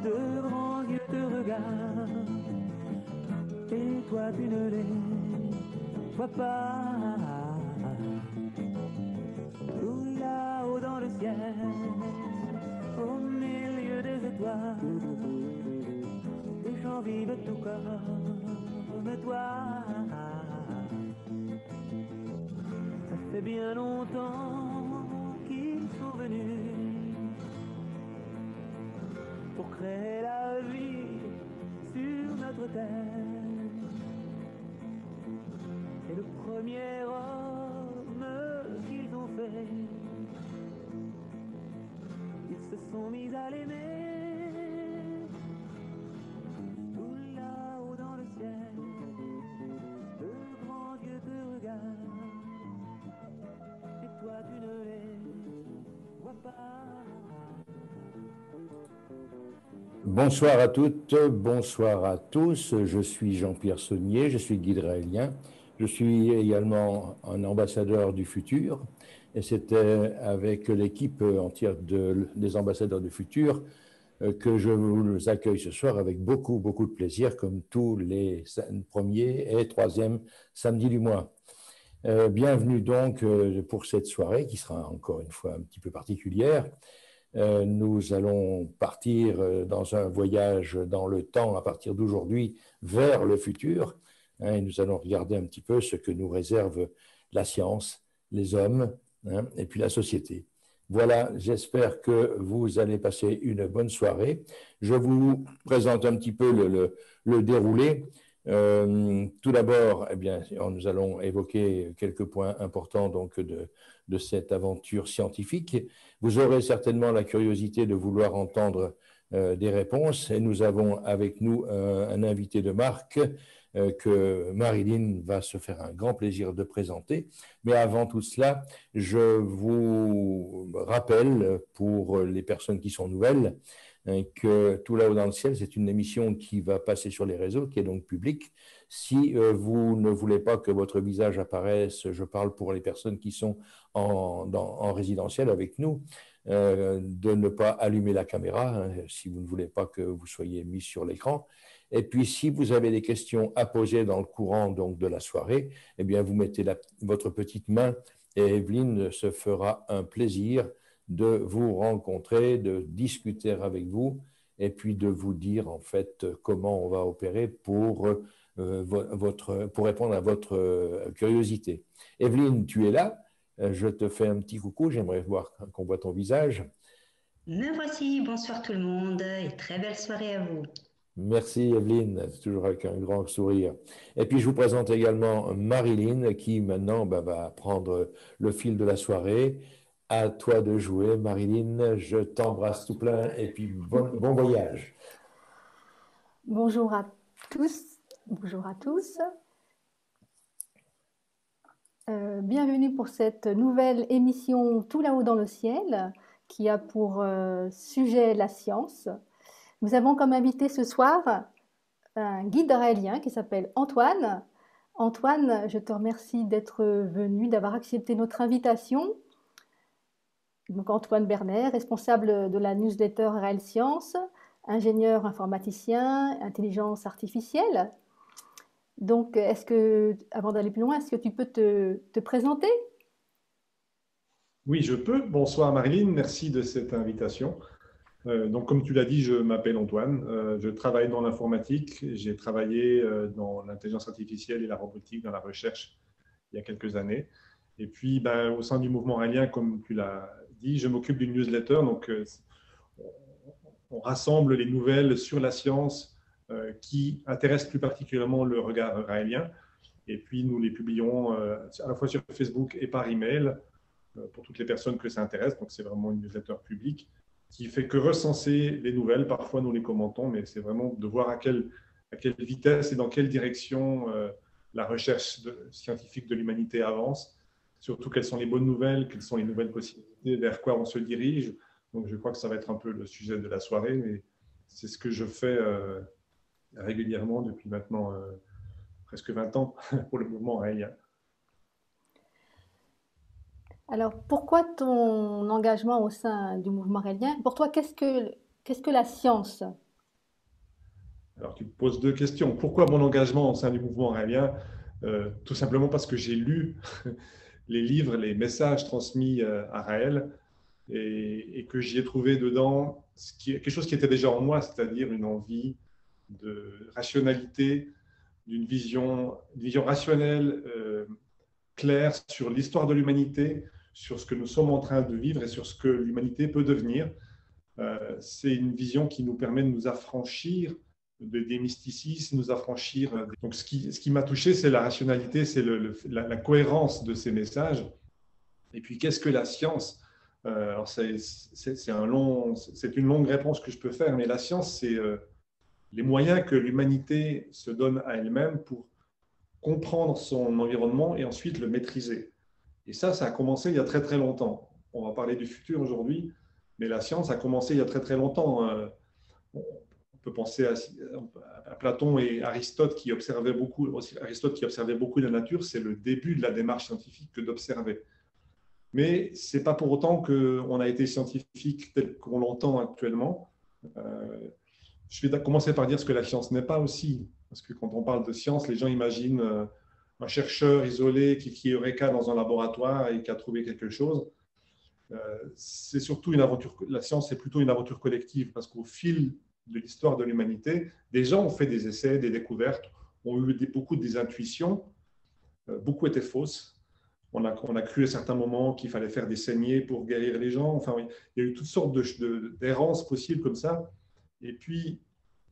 de grands yeux te regardent, et toi tu ne les vois pas. Tout là-haut dans le ciel, au milieu des étoiles, des gens vivent tout comme toi. Ça fait bien longtemps qu'ils sont venus pour créer la vie sur notre terre. Et le premier homme qu'ils ont fait, ils se sont mis à l'aimer. Tout là-haut dans le ciel, de grands yeux te regardent, et toi tu ne les vois pas. Bonsoir à toutes, bonsoir à tous. Je suis Jean-Pierre Saunier, je suis guide raélien. Je suis également un ambassadeur du futur. Et c'était avec l'équipe entière des ambassadeurs du futur que je vous accueille ce soir avec beaucoup, beaucoup de plaisir, comme tous les premiers et troisièmes samedis du mois. Bienvenue donc pour cette soirée qui sera encore une fois un petit peu particulière. Nous allons partir dans un voyage dans le temps à partir d'aujourd'hui vers le futur. Et nous allons regarder un petit peu ce que nous réserve la science, les hommes et puis la société. Voilà, j'espère que vous allez passer une bonne soirée. Je vous présente un petit peu le déroulé. Tout d'abord, eh bien, nous allons évoquer quelques points importants donc, de cette aventure scientifique. Vous aurez certainement la curiosité de vouloir entendre des réponses et nous avons avec nous un invité de marque que Marilyn va se faire un grand plaisir de présenter. Mais avant tout cela, je vous rappelle pour les personnes qui sont nouvelles que Tout là-haut dans le ciel, c'est une émission qui va passer sur les réseaux, qui est donc publique. Si vous ne voulez pas que votre visage apparaisse, je parle pour les personnes qui sont en résidentiel avec nous, de ne pas allumer la caméra si vous ne voulez pas que vous soyez mis sur l'écran. Et puis, si vous avez des questions à poser dans le courant donc, de la soirée, eh bien, vous mettez votre petite main et Evelyne se fera un plaisir de vous rencontrer, de discuter avec vous et puis de vous dire en fait comment on va opérer pour répondre à votre curiosité. Evelyne, tu es là? Je te fais un petit coucou, j'aimerais voir qu'on voit ton visage. Me voici, bonsoir tout le monde et très belle soirée à vous. Merci Evelyne, c'est toujours avec un grand sourire. Et puis je vous présente également Marilyn qui maintenant va prendre le fil de la soirée. À toi de jouer Marilyn, je t'embrasse tout plein et puis bon voyage. Bonjour à tous, bonjour à tous. Bienvenue pour cette nouvelle émission Tout là-haut dans le ciel qui a pour sujet la science. Nous avons comme invité ce soir un guide raélien qui s'appelle Antoine. Antoine, je te remercie d'être venu, d'avoir accepté notre invitation. Donc Antoine Bernet, responsable de la newsletter Raël Science, ingénieur informaticien, intelligence artificielle. Donc, avant d'aller plus loin, est-ce que tu peux te présenter? Oui, je peux. Bonsoir Marilyn, merci de cette invitation. Donc, comme tu l'as dit, je m'appelle Antoine. Je travaille dans l'informatique. J'ai travaillé dans l'intelligence artificielle et la robotique dans la recherche il y a quelques années. Et puis, au sein du mouvement raélien, comme tu l'as dit, je m'occupe d'une newsletter. Donc, on rassemble les nouvelles sur la science qui intéressent plus particulièrement le regard raélien. Et puis, nous les publions à la fois sur Facebook et par email pour toutes les personnes que ça intéresse. Donc, c'est vraiment une newsletter publique qui fait que recenser les nouvelles. Parfois, nous les commentons, mais c'est vraiment de voir à quelle vitesse et dans quelle direction la recherche scientifique de l'humanité avance. Surtout, quelles sont les bonnes nouvelles, quelles sont les nouvelles possibilités, vers quoi on se dirige. Donc, je crois que ça va être un peu le sujet de la soirée, mais c'est ce que je fais régulièrement depuis maintenant presque 20 ans pour le mouvement raélien. Alors, pourquoi ton engagement au sein du mouvement raélien? Pour toi, qu'est-ce que Qu'est-ce que la science? Alors, tu me poses deux questions. Pourquoi mon engagement au sein du mouvement aurélien? Tout simplement parce que j'ai lu les livres, les messages transmis à Raël et que j'y ai trouvé dedans quelque chose qui était déjà en moi, c'est-à-dire une envie de rationalité, d'une vision rationnelle, claire sur l'histoire de l'humanité, sur ce que nous sommes en train de vivre et sur ce que l'humanité peut devenir. C'est une vision qui nous permet de nous affranchir des mysticismes, nous affranchir. Donc, ce qui m'a touché, c'est la rationalité, c'est la cohérence de ces messages. Et puis, qu'est-ce que la science? Alors, c'est une longue réponse que je peux faire, mais la science, c'est les moyens que l'humanité se donne à elle-même pour comprendre son environnement et ensuite le maîtriser. Et ça a commencé il y a très très longtemps. On va parler du futur aujourd'hui, mais la science a commencé il y a très très longtemps. On peut penser à Platon et Aristote qui observaient beaucoup la nature. C'est le début de la démarche scientifique que d'observer. Mais ce n'est pas pour autant qu'on a été scientifique tel qu'on l'entend actuellement. Je vais commencer par dire ce que la science n'est pas aussi. Parce que quand on parle de science, les gens imaginent un chercheur isolé qui est eureka dans un laboratoire et qui a trouvé quelque chose. C'est surtout une aventure. La science, c'est plutôt une aventure collective parce qu'au fil de l'histoire de l'humanité, des gens ont fait des essais, des découvertes, ont eu beaucoup des intuitions, beaucoup étaient fausses. On a cru à certains moments qu'il fallait faire des saignées pour guérir les gens. Enfin, il y a eu toutes sortes d'errances possibles comme ça. Et puis,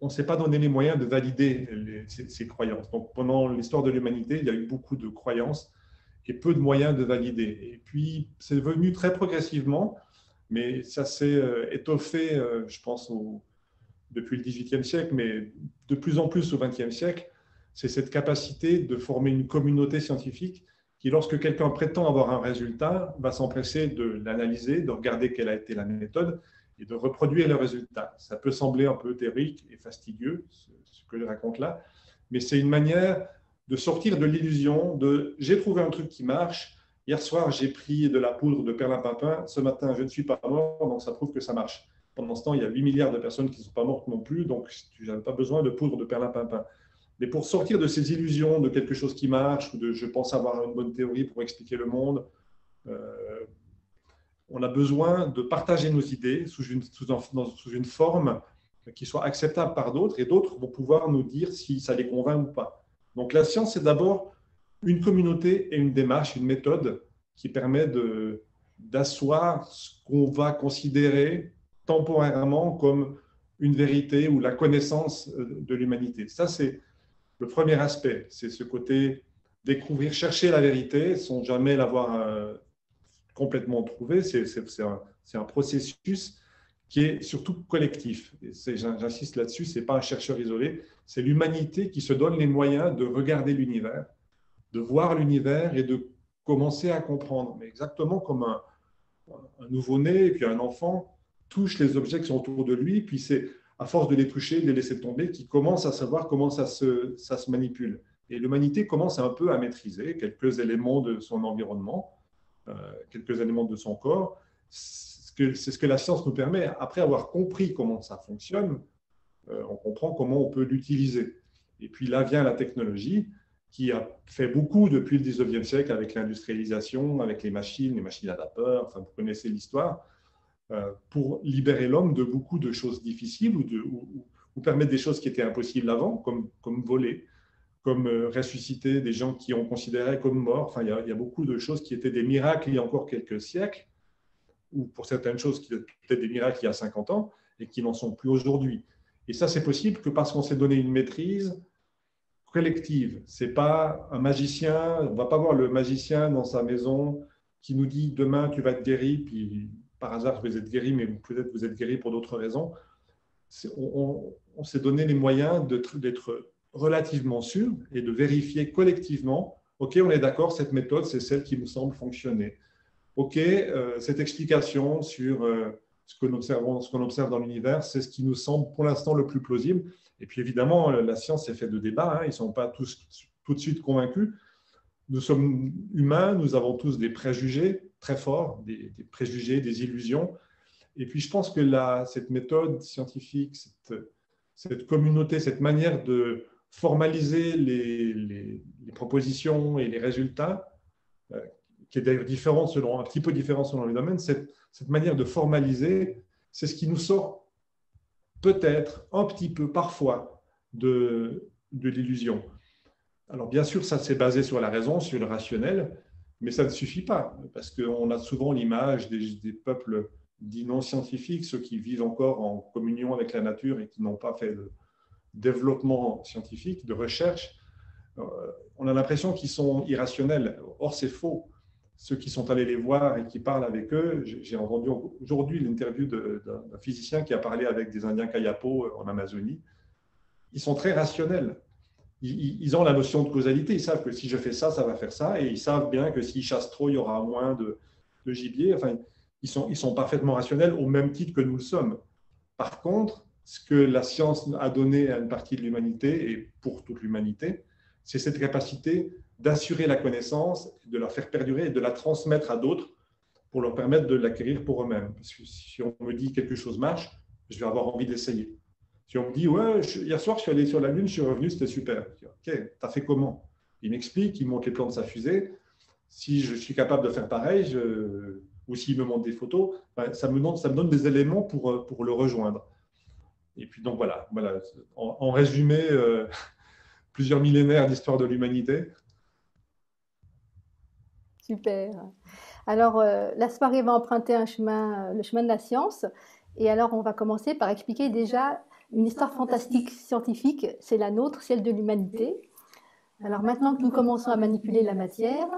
on ne s'est pas donné les moyens de valider ces croyances. Donc, pendant l'histoire de l'humanité, il y a eu beaucoup de croyances et peu de moyens de valider. Et puis, c'est venu très progressivement, mais ça s'est étoffé, je pense, depuis le XVIIIe siècle, mais de plus en plus au XXe siècle. C'est cette capacité de former une communauté scientifique qui, lorsque quelqu'un prétend avoir un résultat, va s'empresser de l'analyser, de regarder quelle a été la méthode et de reproduire le résultat. Ça peut sembler un peu théorique et fastidieux, ce que je raconte là, mais c'est une manière de sortir de l'illusion de « j'ai trouvé un truc qui marche, hier soir j'ai pris de la poudre de perlimpinpin, ce matin je ne suis pas mort, donc ça prouve que ça marche ». Pendant ce temps, il y a 8 milliards de personnes qui ne sont pas mortes non plus, donc tu n'avais pas besoin de poudre de perlimpinpin. Mais pour sortir de ces illusions de quelque chose qui marche, ou de je pense avoir une bonne théorie pour expliquer le monde, on a besoin de partager nos idées sous une forme qui soit acceptable par d'autres, et d'autres vont pouvoir nous dire si ça les convainc ou pas. Donc la science, c'est d'abord une communauté et une démarche, une méthode qui permet d'asseoir ce qu'on va considérer temporairement comme une vérité ou la connaissance de l'humanité. Ça, c'est le premier aspect, c'est ce côté découvrir, chercher la vérité sans jamais l'avoir complètement trouvée. C'est un processus qui est surtout collectif. J'insiste là-dessus, ce n'est pas un chercheur isolé, c'est l'humanité qui se donne les moyens de regarder l'univers, de voir l'univers et de commencer à comprendre. Mais exactement comme un nouveau-né et puis un enfant touche les objets qui sont autour de lui, puis c'est à force de les toucher, de les laisser tomber, qui commence à savoir comment ça se manipule. Et l'humanité commence un peu à maîtriser quelques éléments de son environnement, quelques éléments de son corps. C'est ce que la science nous permet. Après avoir compris comment ça fonctionne, on comprend comment on peut l'utiliser. Et puis là vient la technologie, qui a fait beaucoup depuis le 19e siècle avec l'industrialisation, avec les machines à vapeur, enfin, vous connaissez l'histoire, pour libérer l'homme de beaucoup de choses difficiles ou permettre des choses qui étaient impossibles avant, comme voler, comme ressusciter des gens qui ont considéré comme morts. Enfin, il y a beaucoup de choses qui étaient des miracles il y a encore quelques siècles, ou pour certaines choses qui étaient peut-être des miracles il y a 50 ans et qui n'en sont plus aujourd'hui. Et ça, c'est possible que parce qu'on s'est donné une maîtrise collective. Ce n'est pas un magicien, on ne va pas voir le magicien dans sa maison qui nous dit « demain, tu vas être guéri », puis par hasard, vous êtes guéri, mais peut-être vous êtes guéri pour d'autres raisons. On s'est donné les moyens d'être relativement sûr et de vérifier collectivement, OK, on est d'accord, cette méthode, c'est celle qui nous semble fonctionner. OK, cette explication sur ce qu'on observe dans l'univers, c'est ce qui nous semble pour l'instant le plus plausible. Et puis évidemment, la science est faite de débats, hein, ils ne sont pas tous tout de suite convaincus. Nous sommes humains, nous avons tous des préjugés très forts, des préjugés, des illusions. Et puis, je pense que cette méthode scientifique, cette communauté, cette manière de formaliser les propositions et les résultats, qui est d'ailleurs différente un petit peu différente selon les domaines, cette manière de formaliser, c'est ce qui nous sort peut-être un petit peu parfois de l'illusion. Alors bien sûr, ça c'est basé sur la raison, sur le rationnel, mais ça ne suffit pas, parce qu'on a souvent l'image des peuples dits non scientifiques, ceux qui vivent encore en communion avec la nature et qui n'ont pas fait de développement scientifique, de recherche. On a l'impression qu'ils sont irrationnels. Or, c'est faux. Ceux qui sont allés les voir et qui parlent avec eux, j'ai entendu aujourd'hui l'interview d'un physicien qui a parlé avec des Indiens Kayapo en Amazonie. Ils sont très rationnels. Ils ont la notion de causalité. Ils savent que si je fais ça, ça va faire ça. Et ils savent bien que s'ils chassent trop, il y aura moins de gibier. Enfin, ils sont parfaitement rationnels au même titre que nous le sommes. Par contre, ce que la science a donné à une partie de l'humanité, et pour toute l'humanité, c'est cette capacité d'assurer la connaissance, de la faire perdurer et de la transmettre à d'autres pour leur permettre de l'acquérir pour eux-mêmes. Parce que si on me dit quelque chose marche, je vais avoir envie d'essayer. Si on me dit, ouais, hier soir, je suis allé sur la Lune, je suis revenu, c'était super. Je dis, ok, t'as fait comment? Il m'explique, il montre les plans de sa fusée. Si je suis capable de faire pareil, ou s'il me montre des photos, ça me donne des éléments pour le rejoindre. Et puis donc voilà en résumé, plusieurs millénaires d'histoire de l'humanité. Super. Alors, la soirée va emprunter le chemin de la science. Et alors, on va commencer par expliquer déjà une histoire fantastique scientifique, c'est la nôtre, celle de l'humanité. Alors maintenant que nous commençons à manipuler la matière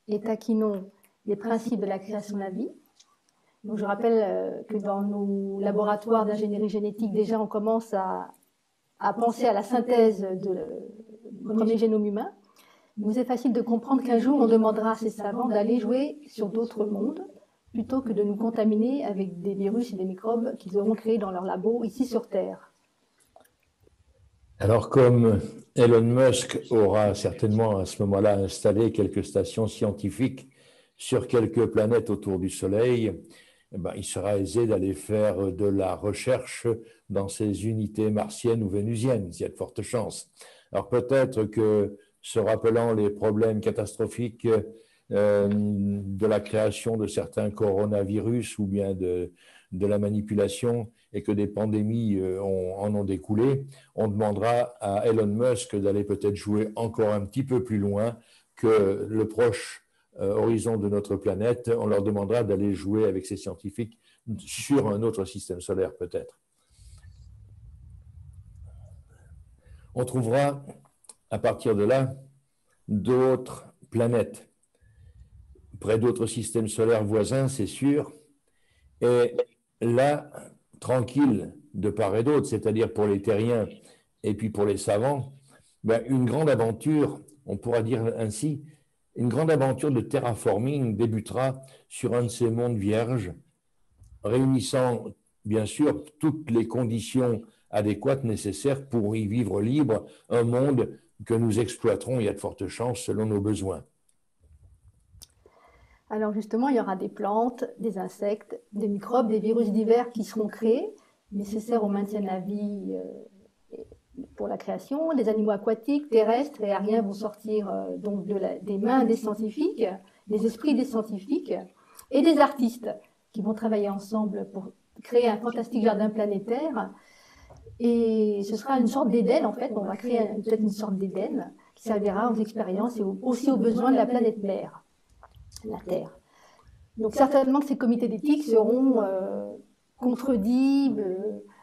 et taquinons les principes de la création de la vie, donc je rappelle que dans nos laboratoires d'ingénierie génétique, déjà on commence à penser à la synthèse du premier génome humain. Il nous est facile de comprendre qu'un jour on demandera à ces savants d'aller jouer sur d'autres mondes, plutôt que de nous contaminer avec des virus et des microbes qu'ils auront créés dans leur labo ici sur Terre. Alors, comme Elon Musk aura certainement à ce moment-là installé quelques stations scientifiques sur quelques planètes autour du Soleil, il sera aisé d'aller faire de la recherche dans ces unités martiennes ou vénusiennes, il y a de fortes chances. Alors peut-être que, se rappelant les problèmes catastrophiques de la création de certains coronavirus ou bien de la manipulation et que des pandémies en ont découlé, on demandera à Elon Musk d'aller peut-être jouer encore un petit peu plus loin que le proche horizon de notre planète. On leur demandera d'aller jouer avec ces scientifiques sur un autre système solaire peut-être. On trouvera à partir de là d'autres planètes près d'autres systèmes solaires voisins, c'est sûr, et là, tranquille de part et d'autre, c'est-à-dire pour les terriens et puis pour les savants, une grande aventure, on pourra dire ainsi, une grande aventure de terraforming débutera sur un de ces mondes vierges, réunissant bien sûr toutes les conditions adéquates nécessaires pour y vivre libre, un monde que nous exploiterons, il y a de fortes chances, selon nos besoins. Alors justement, il y aura des plantes, des insectes, des microbes, des virus divers qui seront créés, nécessaires au maintien de la vie pour la création. Les animaux aquatiques, terrestres et aériens vont sortir donc des mains des scientifiques, des esprits des scientifiques et des artistes qui vont travailler ensemble pour créer un fantastique jardin planétaire. Et ce sera une sorte d'Éden, en fait. On va créer peut-être une sorte d'Éden qui servira aux expériences et aussi aux besoins de la planète mère, la Terre. Donc certainement que ces comités d'éthique seront contredits.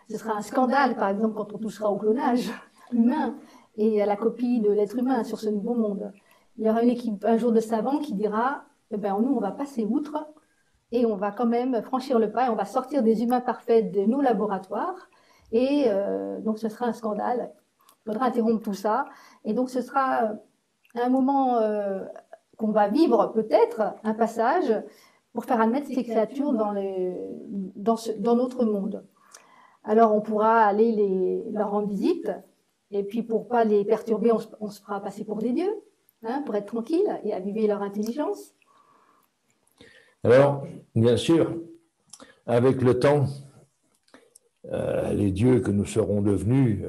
Ce sera un scandale, par exemple, quand on touchera au clonage humain et à la copie de l'être humain sur ce nouveau monde. Il y aura une équipe un jour de savants qui dira nous, on va passer outre et on va quand même franchir le pas et on va sortir des humains parfaits de nos laboratoires. Et donc, ce sera un scandale. Il faudra interrompre tout ça. Et donc, ce sera un moment qu'on va vivre, peut-être, un passage pour faire admettre ces créatures dans notre monde. Alors, on pourra aller leur rendre visite. Et puis, pour ne pas les perturber, on se fera passer pour des dieux, pour être tranquille et aviver leur intelligence. Alors, bien sûr, Avec le temps, les dieux que nous serons devenus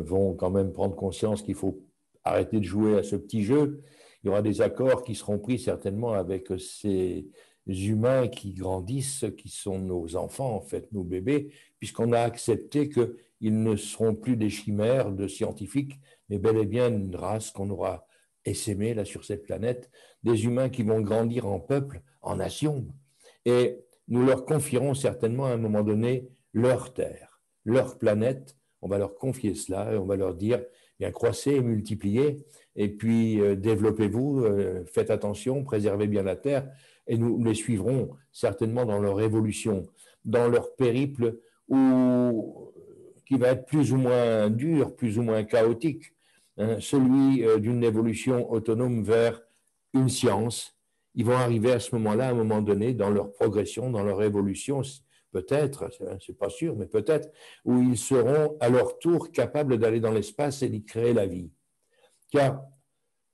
vont quand même prendre conscience qu'il faut arrêter de jouer à ce petit jeu. Il y aura des accords qui seront pris certainement avec ces humains qui grandissent, qui sont nos enfants, en fait, nos bébés, puisqu'on a accepté qu'ils ne seront plus des chimères de scientifiques, mais bel et bien une race qu'on aura essaimée là sur cette planète, des humains qui vont grandir en peuple, en nation. Et nous leur confierons certainement à un moment donné leur terre, leur planète. On va leur confier cela et on va leur dire, bien, croissez et multipliez, et puis développez-vous, faites attention, préservez bien la terre, et nous les suivrons certainement dans leur évolution, dans leur périple qui va être plus ou moins dur, plus ou moins chaotique, hein, celui d'une évolution autonome vers une science. Ils vont arriver à ce moment-là, à un moment donné, dans leur progression, dans leur évolution, peut-être, c'est pas sûr, mais peut-être, où ils seront à leur tour capables d'aller dans l'espace et d'y créer la vie. Car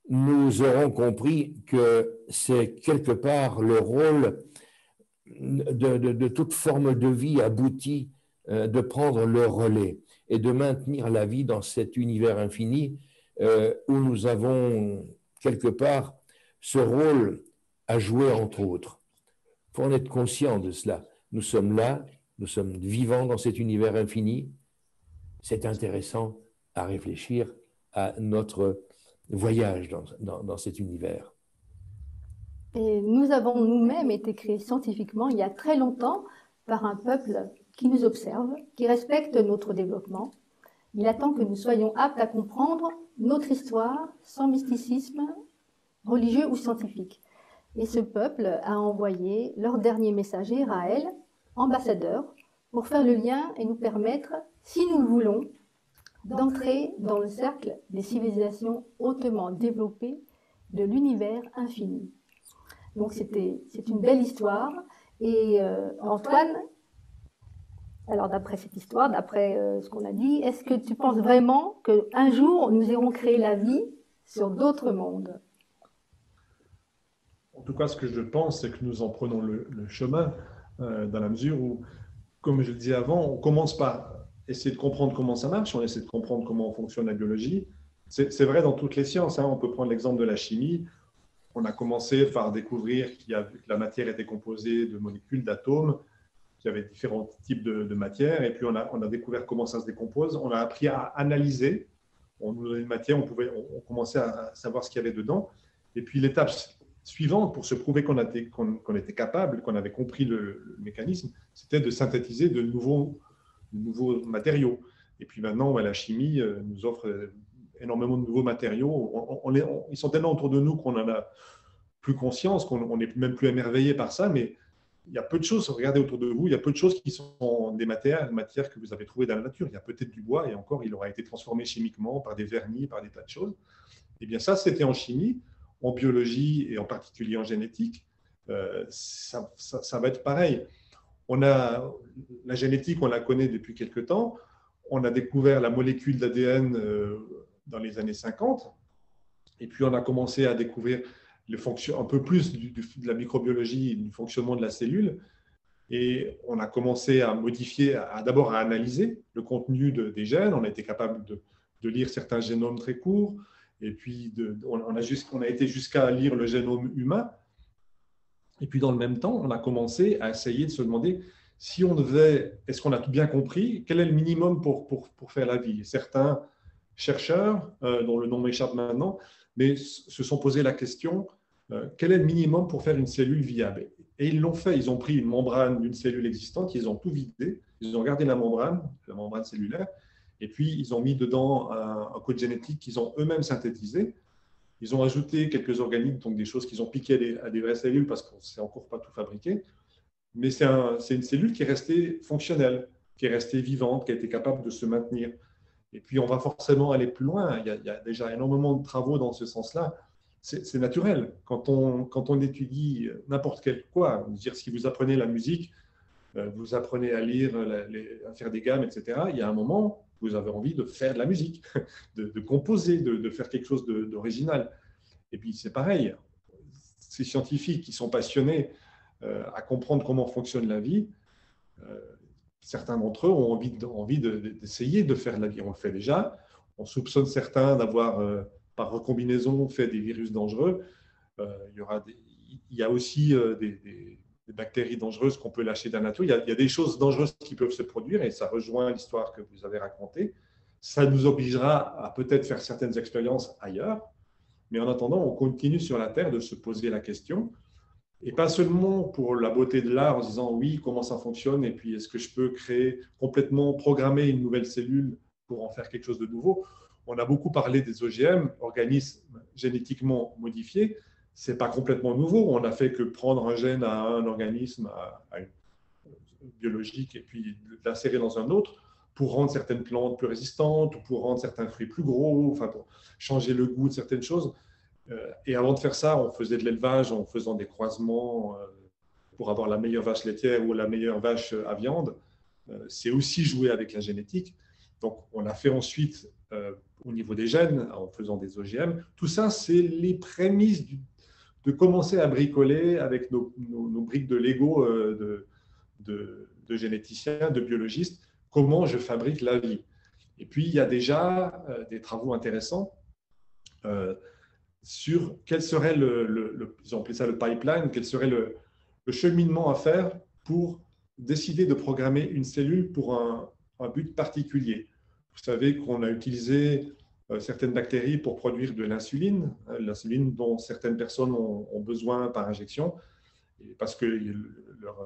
nous aurons compris que c'est quelque part le rôle de toute forme de vie aboutie de prendre le relais et de maintenir la vie dans cet univers infini où nous avons quelque part ce rôle à jouer entre autres. Il faut en être conscient de cela. Nous sommes là, nous sommes vivants dans cet univers infini. C'est intéressant à réfléchir à notre voyage dans cet univers. Et nous avons nous-mêmes été créés scientifiquement il y a très longtemps par un peuple qui nous observe, qui respecte notre développement. Il attend que nous soyons aptes à comprendre notre histoire sans mysticisme religieux ou scientifique. Et ce peuple a envoyé leur dernier messager, Raël, ambassadeur, pour faire le lien et nous permettre, si nous le voulons, d'entrer dans le cercle des civilisations hautement développées de l'univers infini. Donc c'est une belle histoire. Et Antoine, alors d'après cette histoire, d'après ce qu'on a dit, est-ce que tu penses vraiment qu'un jour nous irons créer la vie sur d'autres mondes? En tout cas, ce que je pense, c'est que nous en prenons le chemin dans la mesure où, comme je le disais avant, on commence par essayer de comprendre comment ça marche, on essaie de comprendre comment fonctionne la biologie. C'est vrai dans toutes les sciences, hein. On peut prendre l'exemple de la chimie. On a commencé par découvrir que la matière était composée de molécules, d'atomes, qu'il y avait différents types de matières, et puis on a découvert comment ça se décompose. On a appris à analyser. On nous donnait une matière, on commençait à savoir ce qu'il y avait dedans. Et puis l'étape suivante, pour se prouver qu'on était capable, qu'on avait compris le mécanisme, c'était de synthétiser de nouveaux matériaux. Et puis maintenant, la chimie nous offre énormément de nouveaux matériaux. Ils sont tellement autour de nous qu'on en a plus conscience, qu'on n'est même plus émerveillé par ça, mais il y a peu de choses, regardez autour de vous, il y a peu de choses qui sont des matières que vous avez trouvées dans la nature. Il y a peut-être du bois, et encore, il aura été transformé chimiquement par des vernis, par des tas de choses. Eh bien ça, c'était en chimie. En biologie et en particulier en génétique, ça va être pareil. La génétique, on la connaît depuis quelque temps. On a découvert la molécule d'ADN dans les années 50. Et puis, on a commencé à découvrir un peu plus de la microbiologie, du fonctionnement de la cellule. Et on a commencé à modifier, d'abord à analyser le contenu des gènes. On a été capable de lire certains génomes très courts. Et puis, on a été jusqu'à lire le génome humain. Et puis, dans le même temps, on a commencé à essayer de se demander si est-ce qu'on a tout bien compris, quel est le minimum pour faire la vie. Certains chercheurs, dont le nom m'échappe maintenant, mais se sont posé la question, quel est le minimum pour faire une cellule viable? Et ils l'ont fait. Ils ont pris une membrane d'une cellule existante, ils ont tout vidé, ils ont gardé la membrane cellulaire, et puis ils ont mis dedans un code génétique qu'ils ont eux-mêmes synthétisé. Ils ont ajouté quelques organiques, donc des choses qu'ils ont piquées à des vraies cellules parce qu'on ne sait encore pas tout fabriquer. Mais c'est une cellule qui est restée fonctionnelle, qui est restée vivante, qui a été capable de se maintenir. Et puis, on va forcément aller plus loin. Il y a déjà énormément de travaux dans ce sens-là. C'est naturel. Quand on étudie n'importe quel quoi, dire, si vous apprenez la musique, vous apprenez à lire, à faire des gammes, etc., il y a un moment, vous avez envie de faire de la musique, de composer, de faire quelque chose d'original. Et puis, c'est pareil. Ces scientifiques qui sont passionnés à comprendre comment fonctionne la vie, certains d'entre eux ont envie d'essayer de faire la vie. On le fait déjà. On soupçonne certains d'avoir, par recombinaison, fait des virus dangereux. Il y a aussi des bactéries dangereuses qu'on peut lâcher d'un atome. Il y a des choses dangereuses qui peuvent se produire, et ça rejoint l'histoire que vous avez racontée. Ça nous obligera à peut-être faire certaines expériences ailleurs, mais en attendant, on continue sur la Terre de se poser la question, et pas seulement pour la beauté de l'art en se disant oui, comment ça fonctionne, et puis est-ce que je peux créer complètement, programmer une nouvelle cellule pour en faire quelque chose de nouveau. On a beaucoup parlé des OGM, organismes génétiquement modifiés. Ce n'est pas complètement nouveau. On n'a fait que prendre un gène à un organisme biologique et puis l'insérer dans un autre pour rendre certaines plantes plus résistantes ou pour rendre certains fruits plus gros, enfin pour changer le goût de certaines choses. Et avant de faire ça, on faisait de l'élevage en faisant des croisements pour avoir la meilleure vache laitière ou la meilleure vache à viande. C'est aussi jouer avec la génétique. Donc, on a fait ensuite au niveau des gènes, en faisant des OGM. Tout ça, c'est les prémices de commencer à bricoler avec nos briques de Lego de généticiens, de biologistes, comment je fabrique la vie. Et puis, il y a déjà des travaux intéressants sur quel serait ils ont appelé ça le pipeline, quel serait le cheminement à faire pour décider de programmer une cellule pour un but particulier. Vous savez qu'on a utilisé certaines bactéries pour produire de l'insuline dont certaines personnes ont besoin par injection, et parce que leur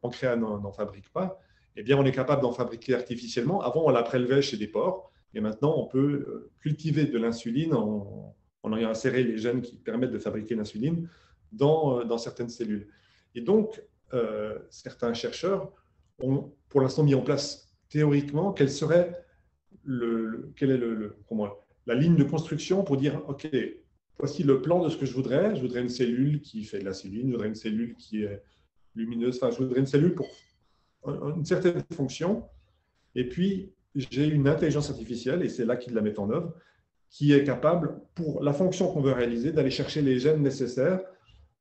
pancréas n'en fabrique pas. Eh bien, on est capable d'en fabriquer artificiellement. Avant, on la prélevait chez des porcs, et maintenant, on peut cultiver de l'insuline en ayant inséré les gènes qui permettent de fabriquer l'insuline dans certaines cellules. Et donc, certains chercheurs ont pour l'instant mis en place théoriquement quelle est la ligne de construction pour dire, OK, voici le plan de ce que je voudrais. Je voudrais une cellule qui fait de l'insuline, je voudrais une cellule qui est lumineuse, enfin, je voudrais une cellule pour une certaine fonction. Et puis, j'ai une intelligence artificielle, et c'est là qu'ils la mettent en œuvre, qui est capable, pour la fonction qu'on veut réaliser, d'aller chercher les gènes nécessaires,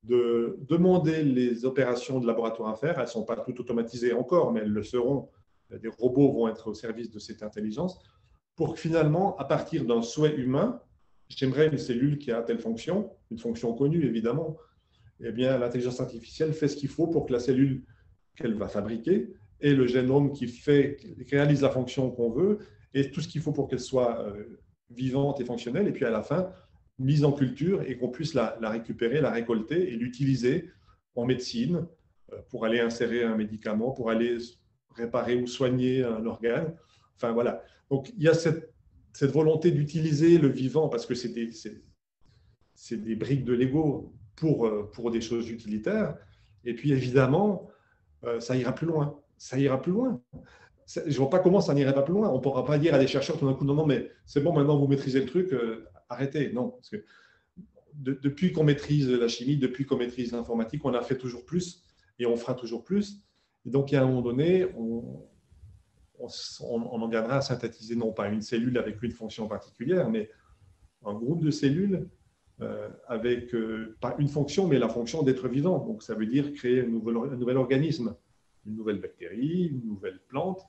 de demander les opérations de laboratoire à faire. Elles ne sont pas toutes automatisées encore, mais elles le seront. Des robots vont être au service de cette intelligence, pour que finalement, à partir d'un souhait humain, j'aimerais une cellule qui a telle fonction, une fonction connue évidemment, eh bien l'intelligence artificielle fait ce qu'il faut pour que la cellule qu'elle va fabriquer ait le génome qui réalise la fonction qu'on veut, et tout ce qu'il faut pour qu'elle soit vivante et fonctionnelle, et puis à la fin, mise en culture, et qu'on puisse la récupérer, la récolter et l'utiliser en médecine pour aller insérer un médicament, pour aller réparer ou soigner un organe. Enfin voilà. Donc il y a cette volonté d'utiliser le vivant, parce que c'est des briques de Lego pour des choses utilitaires. Et puis évidemment, ça ira plus loin. Ça ira plus loin. Je ne vois pas comment ça n'irait pas plus loin. On ne pourra pas dire à des chercheurs tout d'un coup, non, mais c'est bon, maintenant vous maîtrisez le truc, arrêtez. Non, parce que depuis qu'on maîtrise la chimie, depuis qu'on maîtrise l'informatique, on a fait toujours plus et on fera toujours plus. Et donc, il y a un moment donné, on en viendra à synthétiser non pas une cellule avec une fonction particulière, mais un groupe de cellules avec pas une fonction, mais la fonction d'être vivant. Donc, ça veut dire créer un nouvel organisme, une nouvelle bactérie, une nouvelle plante.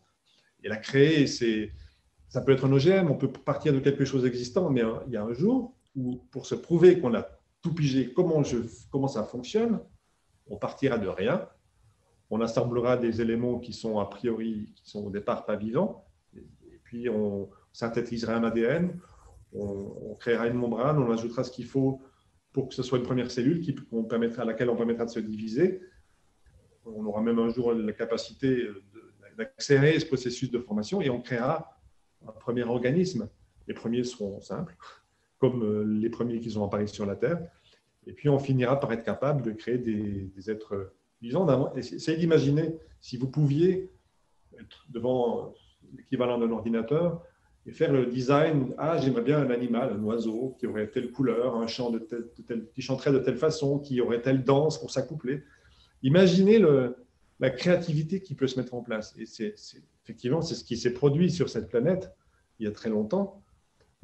Et la créer, ça peut être un OGM, on peut partir de quelque chose d'existant, mais il y a un jour où, pour se prouver qu'on a tout pigé, comment ça fonctionne, on partira de rien. On assemblera des éléments qui sont a priori, qui sont au départ pas vivants, et puis on synthétisera un ADN, on créera une membrane, on ajoutera ce qu'il faut pour que ce soit une première cellule à laquelle on permettra de se diviser. On aura même un jour la capacité d'accélérer ce processus de formation, et on créera un premier organisme. Les premiers seront simples, comme les premiers qui sont apparus sur la Terre, et puis on finira par être capable de créer des êtres vivants. Essayez d'imaginer si vous pouviez être devant l'équivalent d'un ordinateur et faire le design. Ah, j'aimerais bien un animal, un oiseau qui aurait telle couleur, un chant qui chanterait de telle façon, qui aurait telle danse pour s'accoupler. Imaginez la créativité qui peut se mettre en place. Et effectivement, c'est ce qui s'est produit sur cette planète il y a très longtemps.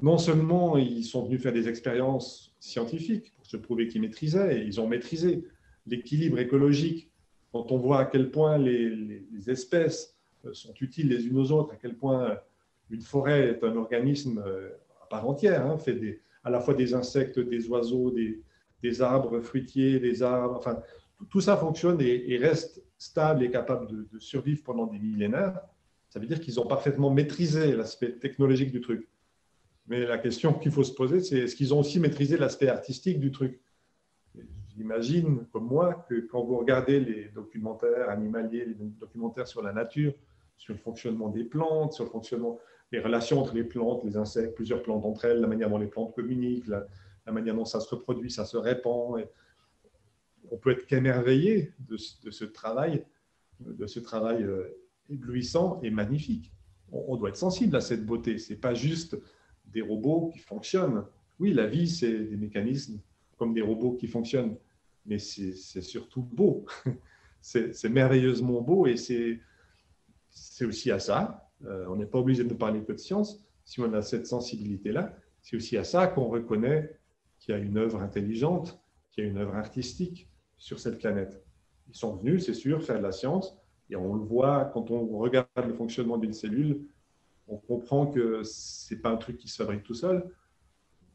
Non seulement ils sont venus faire des expériences scientifiques pour se prouver qu'ils maîtrisaient, et ils ont maîtrisé l'équilibre écologique quand on voit à quel point les espèces sont utiles les unes aux autres, à quel point une forêt est un organisme à part entière, hein, fait à la fois des insectes, des oiseaux, des arbres fruitiers, des arbres, enfin, tout ça fonctionne et reste stable et capable de survivre pendant des millénaires. Ça veut dire qu'ils ont parfaitement maîtrisé l'aspect technologique du truc. Mais la question qu'il faut se poser, c'est est-ce qu'ils ont aussi maîtrisé l'aspect artistique du truc? J'imagine, comme moi, que quand vous regardez les documentaires animaliers, les documentaires sur la nature, sur le fonctionnement des plantes, sur le fonctionnement des relations entre les plantes, les insectes, plusieurs plantes entre elles, la manière dont les plantes communiquent, la manière dont ça se reproduit, ça se répand. On peut être qu'émerveillé de ce travail éblouissant et magnifique. On doit être sensible à cette beauté. Ce n'est pas juste des robots qui fonctionnent. Oui, la vie, c'est des mécanismes comme des robots qui fonctionnent, mais c'est surtout beau. C'est merveilleusement beau et c'est aussi à ça, on n'est pas obligé de parler que de science, si on a cette sensibilité-là, c'est aussi à ça qu'on reconnaît qu'il y a une œuvre intelligente, qu'il y a une œuvre artistique sur cette planète. Ils sont venus, c'est sûr, faire de la science, et on le voit quand on regarde le fonctionnement d'une cellule, on comprend que ce n'est pas un truc qui se fabrique tout seul,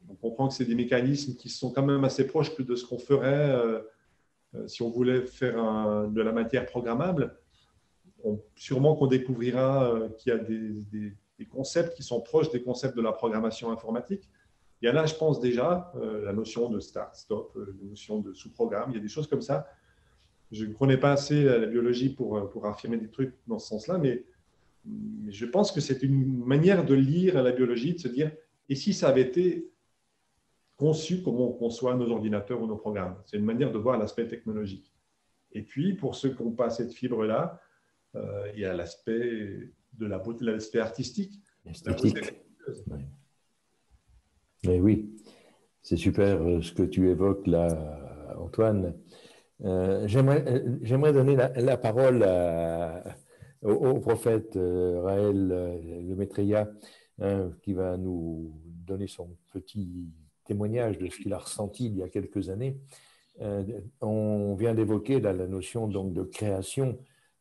on comprend que c'est des mécanismes qui sont quand même assez proches de ce qu'on ferait si on voulait faire de la matière programmable. Sûrement qu'on découvrira qu'il y a des concepts qui sont proches des concepts de la programmation informatique. Il y en a, je pense déjà, la notion de start, stop, la notion de sous-programme, il y a des choses comme ça. Je ne connais pas assez la biologie pour affirmer des trucs dans ce sens-là, mais je pense que c'est une manière de lire la biologie, de se dire, et si ça avait été conçu comme on conçoit nos ordinateurs ou nos programmes? C'est une manière de voir l'aspect technologique. Et puis, pour ceux qui n'ont pas cette fibre-là, il y a l'aspect de la beauté, l'aspect artistique. Esthétique. Oui. Mais oui, c'est super ce que tu évoques là, Antoine. J'aimerais donner la parole au prophète Raël Le Maitreya, qui va nous donner son petit témoignage de ce qu'il a ressenti il y a quelques années. On vient d'évoquer la notion donc de création,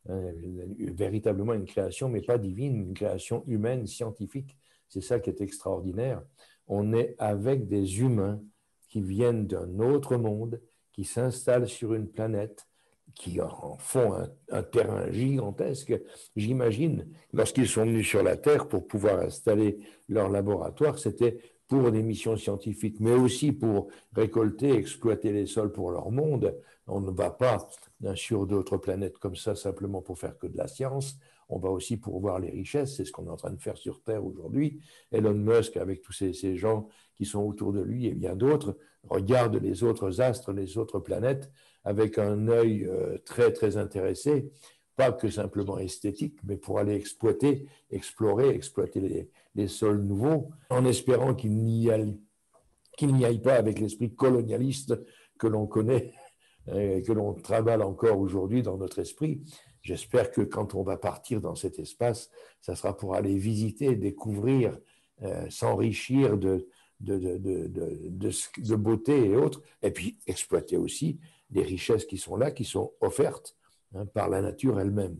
véritablement une création, mais pas divine, une création humaine, scientifique. C'est ça qui est extraordinaire. On est avec des humains qui viennent d'un autre monde, qui s'installent sur une planète, qui en font un terrain gigantesque. J'imagine, lorsqu'ils sont venus sur la Terre pour pouvoir installer leur laboratoire, c'était pour des missions scientifiques, mais aussi pour récolter, exploiter les sols pour leur monde. On ne va pas sur d'autres planètes comme ça simplement pour faire que de la science. On va aussi pour voir les richesses, c'est ce qu'on est en train de faire sur Terre aujourd'hui. Elon Musk, avec tous ces gens qui sont autour de lui et bien d'autres, regarde les autres astres, les autres planètes avec un œil très, très intéressé, pas que simplement esthétique, mais pour aller exploiter, explorer, exploiter les sols nouveaux, en espérant qu'il n'y aille pas avec l'esprit colonialiste que l'on connaît, que l'on travaille encore aujourd'hui dans notre esprit. J'espère que quand on va partir dans cet espace, ça sera pour aller visiter, découvrir, s'enrichir de beauté et autres, et puis exploiter aussi les richesses qui sont là, qui sont offertes par la nature elle-même.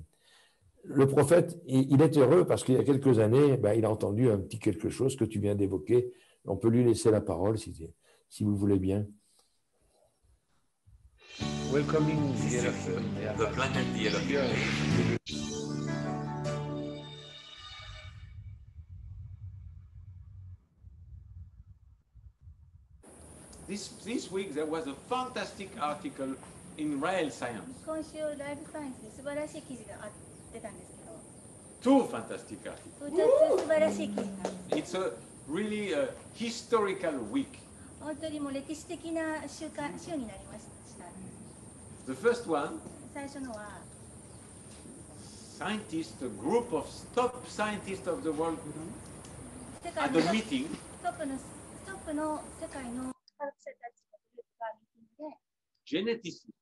Le prophète, il est heureux parce qu'il y a quelques années, il a entendu un petit quelque chose que tu viens d'évoquer. On peut lui laisser la parole si vous voulez bien. Welcoming the planet, the Earth. This week there was a fantastic article in Rail Science. 今週ライブサイエンスで素晴らしい記事が出たんですけど、 Two fantastic articles. 2つ素晴らしい記事なんです。 It's really a historical week. 本当にもう歴史的な週になりました。 The first one, 最初のは scientists, a group of top scientists of the world 世界 at の a meeting トップの世界の科学者たちのグループがミーティングで geneticists,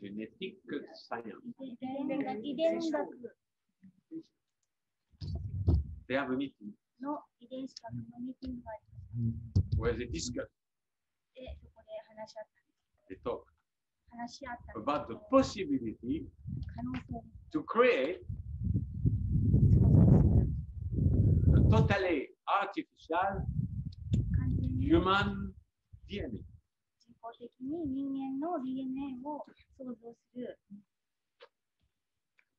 genetic science. 遺伝学 They have a meeting の遺伝子学のミーティングがありまし where they discuss, て、そこで話し合ったん they talk. 話し合ったり about the possibility 可能性を to create 想像する a totally artificial 完全に human DNA. 人工的に人間の DNA を想像する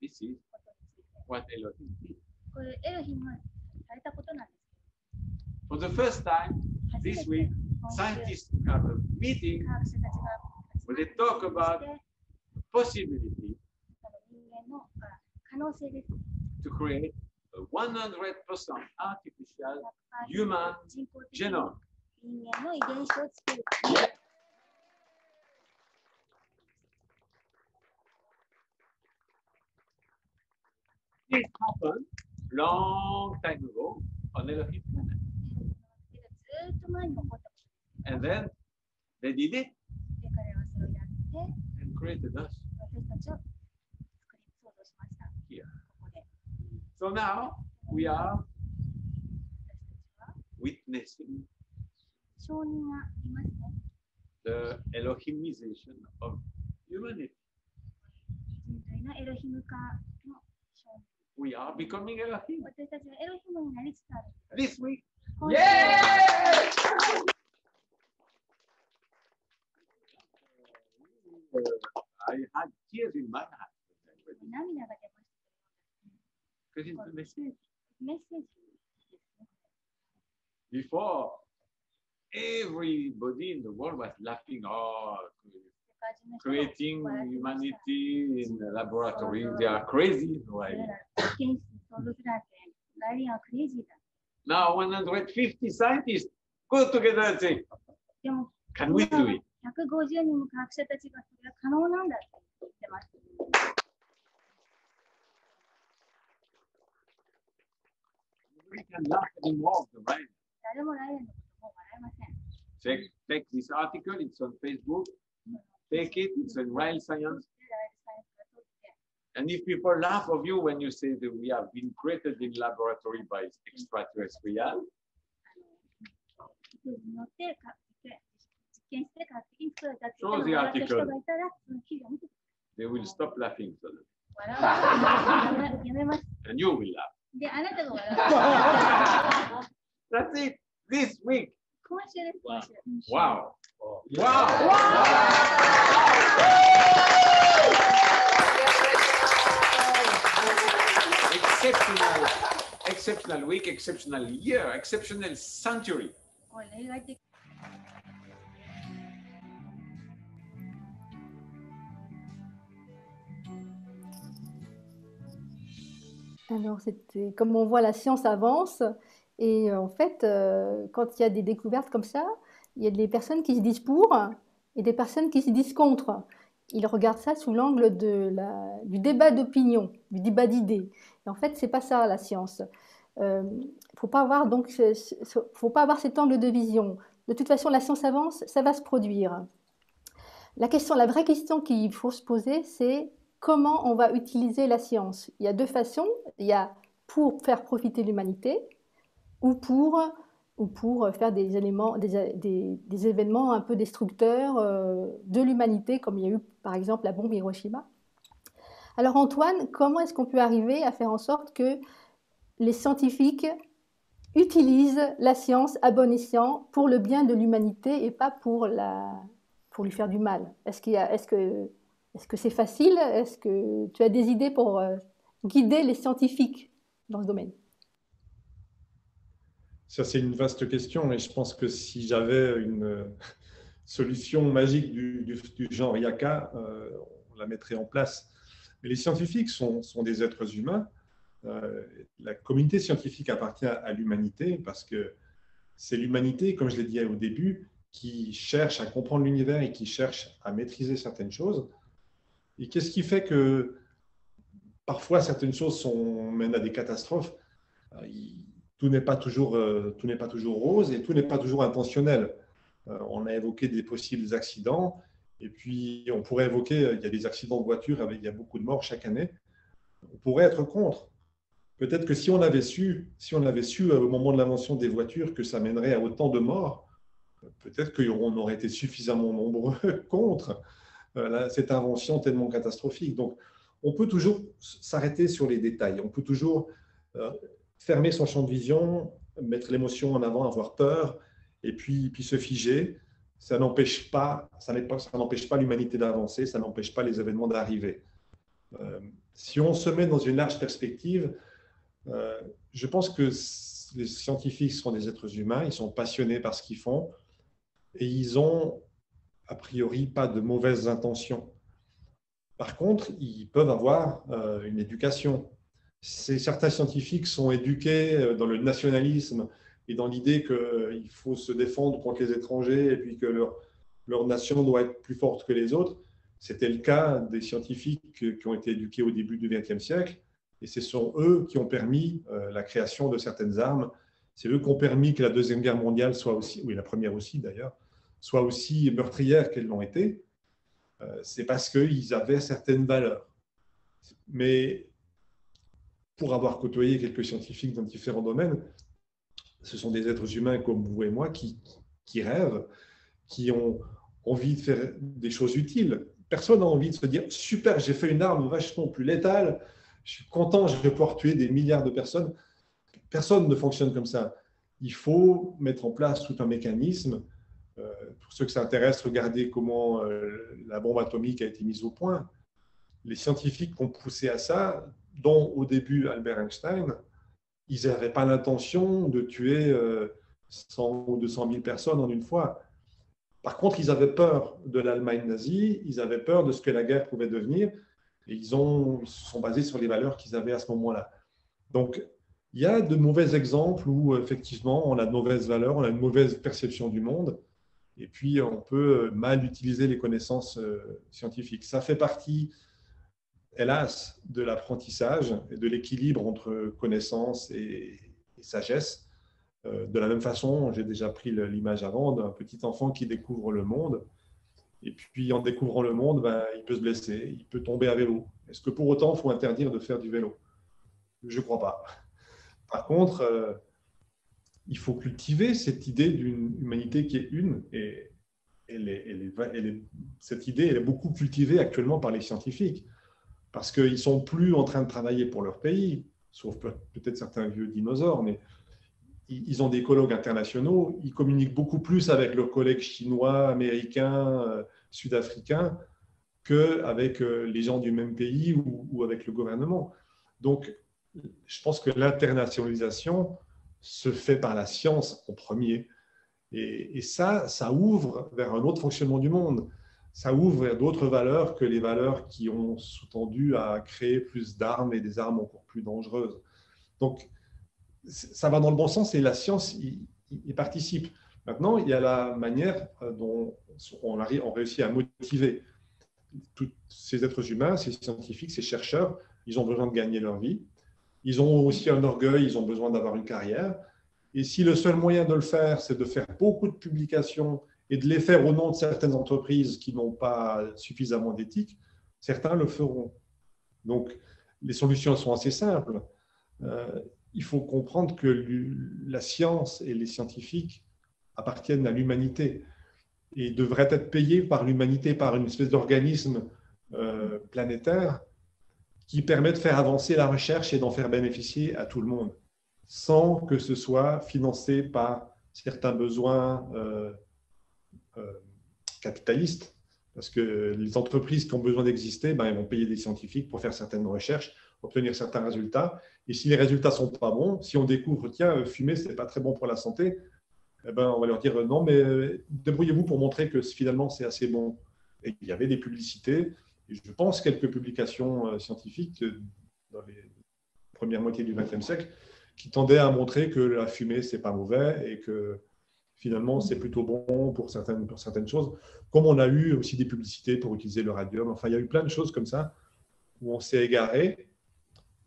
This is ことについて what Elohim did. これエロヒムがされたことなんです For the first time けど this 初 week, めて今週 scientists have a meeting 科学者たちが where they talk about 集まって possibility 人間の可能性です to create a 100% artificial 100% human 人工的に genome. 人間の遺伝子を作る This happened long time ago on Elohim planet. ずっと前に起こったこと And then they did it で彼らはそれをやって and created us 私たちを想像しました here. ここで So now we are 私たちは witnessing 証人がいますね the Elohimization of humanity. 人類のエロヒム化の証人 We are becoming Elohim. 私たちはエロヒムになりつつある This week, 今週 yay! I had tears in my eyes 涙が出ました because it's the message. メッセージですね Before, everybody in the world was laughing, oh, 世界中の人が creating 笑ってました humanity in the laboratory. They are crazy, そ right? れら実験室に想像するなんてライアンはクレイジーだ Now 150 scientists go together and say, でも can we do it? 150人の科学者たちがそれが可能なんだって言ってます We can laugh anymore, right? 誰もライアンのことも笑いません Take this article, it's on Facebook. Take it, it's in Real Science. でライアンサイエンスが取って And if people laugh of you when you say that we have been created in laboratory by extraterrestrial, 記事によって実験して科学的に作られたってそう言って the 笑った人 article. がいたらその記事を見て they will stop laughing. So 笑うのやめます and you will laugh. であなたが笑う That's it. This week. 今週です今週 Wow. Exceptional, exceptional week, exceptional year, exceptional century. これ例外的 Alors, c'était comme on voit, la science avance. Et en fait, quand il y a des découvertes comme ça, il y a des personnes qui se disent pour et des personnes qui se disent contre. Ils regardent ça sous l'angle du débat d'opinion, du débat d'idées. Et en fait, c'est pas ça la science. Faut pas avoir donc, faut pas avoir cet angle de vision. De toute façon, la science avance, ça va se produire. La vraie question qu'il faut se poser, c'est comment on va utiliser la science. Il y a deux façons. Il y a pour faire profiter l'humanité ou pour faire des événements un peu destructeurs de l'humanité, comme il y a eu par exemple la bombe Hiroshima. Alors Antoine, comment est-ce qu'on peut arriver à faire en sorte que les scientifiques utilisent la science à bon escient pour le bien de l'humanité et pas pour lui faire du mal? Est-ce que c'est facile? Est-ce que tu as des idées pour guider les scientifiques dans ce domaine? Ça, c'est une vaste question et je pense que si j'avais une solution magique du genre Yaka, on la mettrait en place. Mais les scientifiques sont des êtres humains. La communauté scientifique appartient à l'humanité parce que c'est l'humanité, comme je l'ai dit au début, qui cherche à comprendre l'univers et qui cherche à maîtriser certaines choses. Et qu'est-ce qui fait que parfois certaines choses mènent à des catastrophes? Tout n'est pas toujours rose et tout n'est pas toujours intentionnel. On a évoqué des possibles accidents et puis on pourrait évoquer, il y a des accidents de voiture, il y a beaucoup de morts chaque année. On pourrait être contre. Peut-être que si on avait su au moment de l'invention des voitures que ça mènerait à autant de morts, peut-être qu'on aurait été suffisamment nombreux contre. cette invention tellement catastrophique. Donc, on peut toujours s'arrêter sur les détails. On peut toujours fermer son champ de vision, mettre l'émotion en avant, avoir peur, et puis se figer. Ça n'empêche pas l'humanité d'avancer, ça n'empêche pas les événements d'arriver. Si on se met dans une large perspective, je pense que les scientifiques sont des êtres humains, ils sont passionnés par ce qu'ils font, et ils ont a priori pas de mauvaises intentions. Par contre, ils peuvent avoir une éducation. Certains scientifiques sont éduqués dans le nationalisme et dans l'idée qu'il faut se défendre contre les étrangers et puis que leur nation doit être plus forte que les autres. C'était le cas des scientifiques qui ont été éduqués au début du XXe siècle, et ce sont eux qui ont permis la création de certaines armes. C'est eux qui ont permis que la Deuxième Guerre mondiale soit aussi, oui, la première aussi d'ailleurs, soit aussi meurtrière qu'elles l'ont été. C'est parce qu'ils avaient certaines valeurs. Mais pour avoir côtoyé quelques scientifiques dans différents domaines, ce sont des êtres humains comme vous et moi qui rêvent, qui ont envie de faire des choses utiles. Personne n'a envie de se dire « super, j'ai fait une arme vachement plus létale, je suis content, je vais pouvoir tuer des milliards de personnes ». Personne ne fonctionne comme ça. Il faut mettre en place tout un mécanisme. Pour ceux que ça intéresse, regardez comment la bombe atomique a été mise au point. Les scientifiques qui ont poussé à ça, dont au début Albert Einstein, ils n'avaient pas l'intention de tuer 100 ou 200 000 personnes en une fois. Par contre, ils avaient peur de l'Allemagne nazie, ils avaient peur de ce que la guerre pouvait devenir, et ils se sont basés sur les valeurs qu'ils avaient à ce moment-là. Donc, il y a de mauvais exemples où, effectivement, on a de mauvaises valeurs, on a une mauvaise perception du monde, et puis on peut mal utiliser les connaissances scientifiques. Ça fait partie, hélas, de l'apprentissage et de l'équilibre entre connaissance et sagesse. De la même façon, j'ai déjà pris l'image avant d'un petit enfant qui découvre le monde, et puis en découvrant le monde, il peut se blesser, il peut tomber à vélo. Est-ce que pour autant, il faut interdire de faire du vélo? Je ne crois pas. Par contre, il faut cultiver cette idée d'une humanité qui est une, et cette idée elle est beaucoup cultivée actuellement par les scientifiques, parce qu'ils ne sont plus en train de travailler pour leur pays, sauf peut-être certains vieux dinosaures, mais ils ont des colloques internationaux, ils communiquent beaucoup plus avec leurs collègues chinois, américains, sud-africains, qu'avec les gens du même pays ou avec le gouvernement. Donc, je pense que l'internationalisation se fait par la science en premier. Et ça ouvre vers un autre fonctionnement du monde. Ça ouvre vers d'autres valeurs que les valeurs qui ont sous-tendu à créer plus d'armes et des armes encore plus dangereuses. Donc, ça va dans le bon sens et la science y participe. Maintenant, il y a la manière dont on réussit à motiver tous ces êtres humains, ces scientifiques, ces chercheurs. Ils ont besoin de gagner leur vie. Ils ont aussi un orgueil, ils ont besoin d'avoir une carrière. Et si le seul moyen de le faire, c'est de faire beaucoup de publications et de les faire au nom de certaines entreprises qui n'ont pas suffisamment d'éthique, certains le feront. Donc, les solutions sont assez simples. Il faut comprendre que la science et les scientifiques appartiennent à l'humanité et devraient être payés par l'humanité, par une espèce d'organisme planétaire qui permet de faire avancer la recherche et d'en faire bénéficier à tout le monde, sans que ce soit financé par certains besoins capitalistes. Parce que les entreprises qui ont besoin d'exister, elles vont payer des scientifiques pour faire certaines recherches, obtenir certains résultats. Et si les résultats ne sont pas bons, si on découvre, tiens, fumer, ce n'est pas très bon pour la santé, on va leur dire non, mais débrouillez-vous pour montrer que finalement, c'est assez bon. Et il y avait des publicités, et je pense quelques publications scientifiques dans les premières moitiés du XXe siècle qui tendaient à montrer que la fumée, ce n'est pas mauvais et que finalement, c'est plutôt bon pour certaines choses. Comme on a eu aussi des publicités pour utiliser le radium. Enfin, il y a eu plein de choses comme ça où on s'est égaré,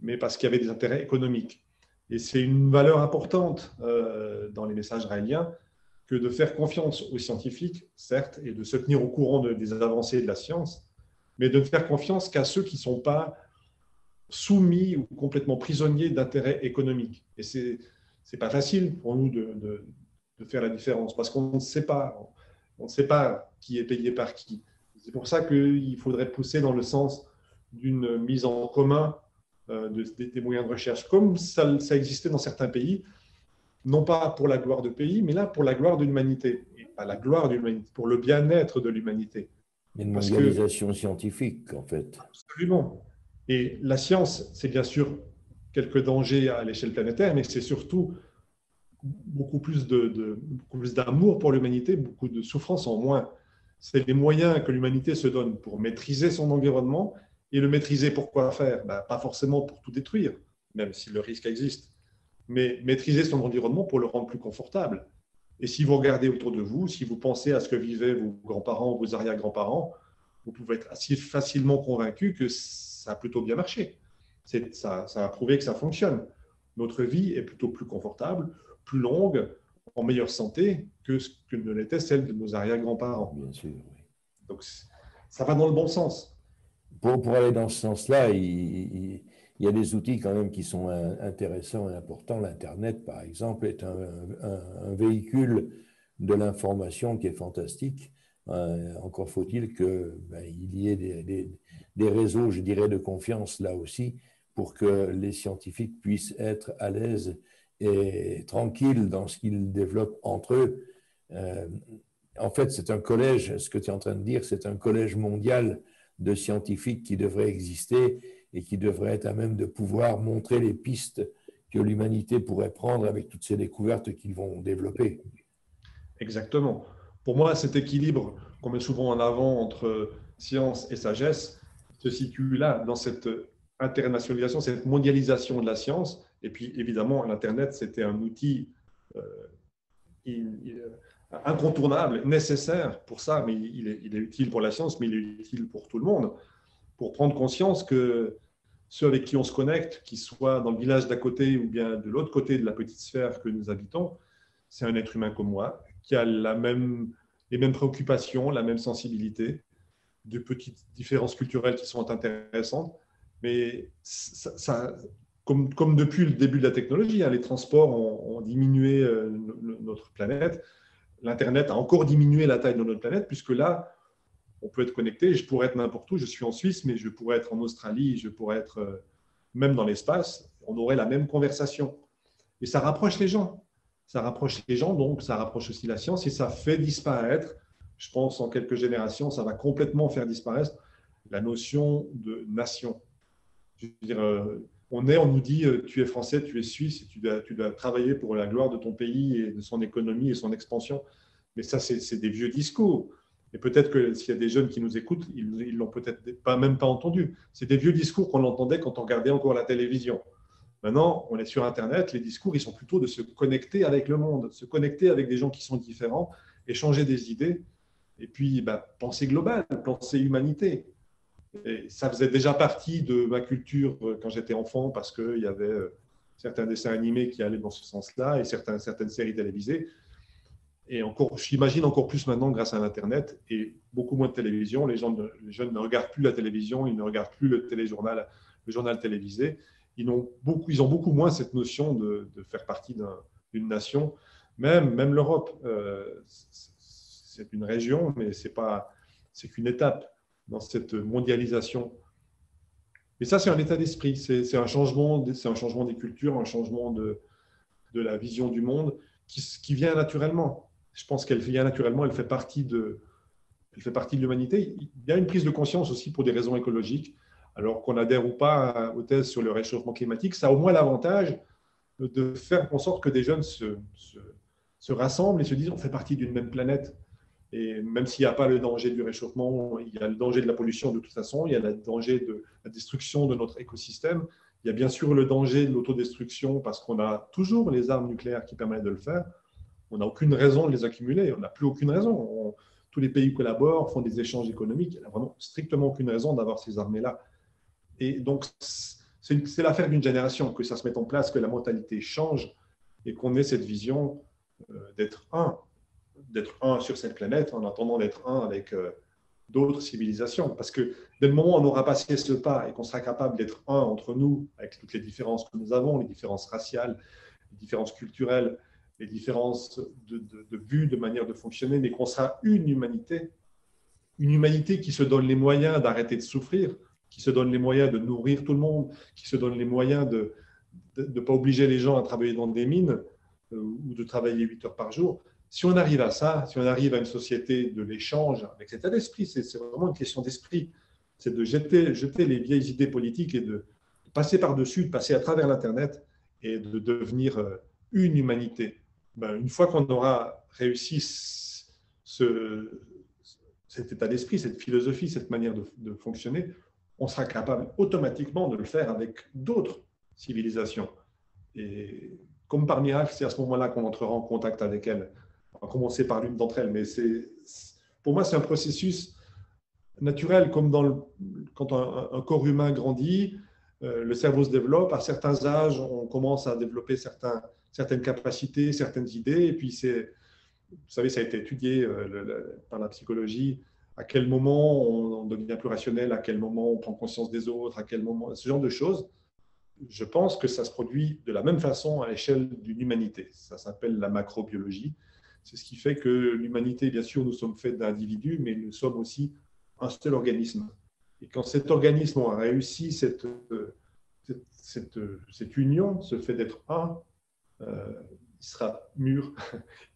mais parce qu'il y avait des intérêts économiques. Et c'est une valeur importante dans les messages raéliens que de faire confiance aux scientifiques, certes, et de se tenir au courant des avancées de la science, mais de ne faire confiance qu'à ceux qui ne sont pas soumis ou complètement prisonniers d'intérêts économiques. Et ce n'est pas facile pour nous de faire la différence, parce qu'on ne sait pas qui est payé par qui. C'est pour ça qu'il faudrait pousser dans le sens d'une mise en commun des moyens de recherche, comme ça existait dans certains pays, non pas pour la gloire de pays, mais là pour la gloire de l'humanité. Et pas la gloire de l'humanité, pour le bien-être de l'humanité. Une mondialisation scientifique, en fait. Absolument. Et la science, c'est bien sûr quelques dangers à l'échelle planétaire, mais c'est surtout beaucoup plus d'amour pour l'humanité, beaucoup de souffrance en moins. C'est les moyens que l'humanité se donne pour maîtriser son environnement. Et le maîtriser, pourquoi faire? Pas forcément pour tout détruire, même si le risque existe, mais maîtriser son environnement pour le rendre plus confortable. Et si vous regardez autour de vous, si vous pensez à ce que vivaient vos grands-parents ou vos arrière-grands-parents, vous pouvez être assez facilement convaincu que ça a plutôt bien marché. Ça a prouvé que ça fonctionne. Notre vie est plutôt plus confortable, plus longue, en meilleure santé que ce que ne l'était celle de nos arrière-grands-parents. Bien sûr, oui. Donc, ça va dans le bon sens. Pour aller dans ce sens-là, il y a des outils quand même qui sont intéressants et importants. L'Internet, par exemple, est un véhicule de l'information qui est fantastique. Encore faut-il qu'il y ait des réseaux, je dirais, de confiance là aussi, pour que les scientifiques puissent être à l'aise et tranquilles dans ce qu'ils développent entre eux. En fait, c'est un collège, ce que tu es en train de dire, c'est un collège mondial de scientifiques qui devraient exister et qui devraient être à même de pouvoir montrer les pistes que l'humanité pourrait prendre avec toutes ces découvertes qu'ils vont développer. Exactement. Pour moi, cet équilibre qu'on met souvent en avant entre science et sagesse se situe là, dans cette internationalisation, cette mondialisation de la science. Et puis, évidemment, l'Internet, c'était un outil incontournable, nécessaire pour ça, mais il est utile pour la science, mais il est utile pour tout le monde, pour prendre conscience que ceux avec qui on se connecte, qu'ils soient dans le village d'à côté ou bien de l'autre côté de la petite sphère que nous habitons, c'est un être humain comme moi, qui a les mêmes préoccupations, la même sensibilité, de petites différences culturelles qui sont intéressantes, mais comme depuis le début de la technologie, les transports ont diminué notre planète. L'Internet a encore diminué la taille de notre planète, puisque là, on peut être connecté. Je pourrais être n'importe où. Je suis en Suisse, mais je pourrais être en Australie, je pourrais être même dans l'espace. On aurait la même conversation. Et ça rapproche les gens. Ça rapproche les gens, donc ça rapproche aussi la science et ça fait disparaître, je pense en quelques générations, ça va complètement faire disparaître la notion de nation. Je veux dire, on nous dit tu es français, tu es suisse, et tu dois travailler pour la gloire de ton pays et de son économie et son expansion. Mais ça, c'est des vieux discours. Et peut-être que s'il y a des jeunes qui nous écoutent, ils l'ont peut-être même pas entendu. C'est des vieux discours qu'on entendait quand on regardait encore la télévision. Maintenant, on est sur Internet, les discours, ils sont plutôt de se connecter avec le monde, se connecter avec des gens qui sont différents, échanger des idées, et puis penser global, penser humanité. Et ça faisait déjà partie de ma culture quand j'étais enfant, parce qu'il y avait certains dessins animés qui allaient dans ce sens-là, et certaines séries télévisées. Et j'imagine encore plus maintenant grâce à l'Internet, et beaucoup moins de télévision. Les jeunes ne regardent plus la télévision, ils ne regardent plus le journal télévisé. Ils ont beaucoup moins cette notion de faire partie d'une nation. Même l'Europe, c'est une région, mais c'est qu'une étape dans cette mondialisation. Et ça, c'est un état d'esprit, c'est un changement des cultures, un changement de la vision du monde qui vient naturellement. Je pense qu'elle vient naturellement, elle fait partie de l'humanité. Il y a une prise de conscience aussi pour des raisons écologiques. Alors qu'on adhère ou pas aux thèses sur le réchauffement climatique, ça a au moins l'avantage de faire en sorte que des jeunes se rassemblent et se disent on fait partie d'une même planète. Et même s'il n'y a pas le danger du réchauffement, il y a le danger de la pollution de toute façon, il y a le danger de la destruction de notre écosystème, il y a bien sûr le danger de l'autodestruction parce qu'on a toujours les armes nucléaires qui permettent de le faire. On n'a aucune raison de les accumuler, on n'a plus aucune raison. Tous les pays collaborent, font des échanges économiques, il n'y a vraiment strictement aucune raison d'avoir ces armées-là. Et donc, c'est l'affaire d'une génération, que ça se mette en place, que la mentalité change et qu'on ait cette vision d'être un sur cette planète en attendant d'être un avec d'autres civilisations. Parce que dès le moment où on aura passé ce pas et qu'on sera capable d'être un entre nous, avec toutes les différences que nous avons, les différences raciales, les différences culturelles, les différences de vue, de manière de fonctionner, mais qu'on sera une humanité, une humanité qui se donne les moyens d'arrêter de souffrir, qui se donne les moyens de nourrir tout le monde, qui se donne les moyens de ne pas obliger les gens à travailler dans des mines ou de travailler 8 heures par jour. Si on arrive à ça, si on arrive à une société de l'échange avec cet état d'esprit, c'est vraiment une question d'esprit, c'est de jeter les vieilles idées politiques et de passer par-dessus, de passer à travers l'Internet et de devenir une humanité. Une fois qu'on aura réussi cet état d'esprit, cette philosophie, cette manière de fonctionner, on sera capable automatiquement de le faire avec d'autres civilisations. Et comme par miracle, c'est à ce moment-là qu'on entrera en contact avec elles. On va commencer par l'une d'entre elles, mais pour moi, c'est un processus naturel, comme quand un corps humain grandit, le cerveau se développe. À certains âges, on commence à développer certaines capacités, certaines idées, et puis vous savez, ça a été étudié par la psychologie, à quel moment on devient plus rationnel, à quel moment on prend conscience des autres, à quel moment, ce genre de choses. Je pense que ça se produit de la même façon à l'échelle d'une humanité. Ça s'appelle la macrobiologie. C'est ce qui fait que l'humanité, bien sûr, nous sommes faits d'individus, mais nous sommes aussi un seul organisme. Et quand cet organisme aura réussi cette union, ce fait d'être un, il sera mûr.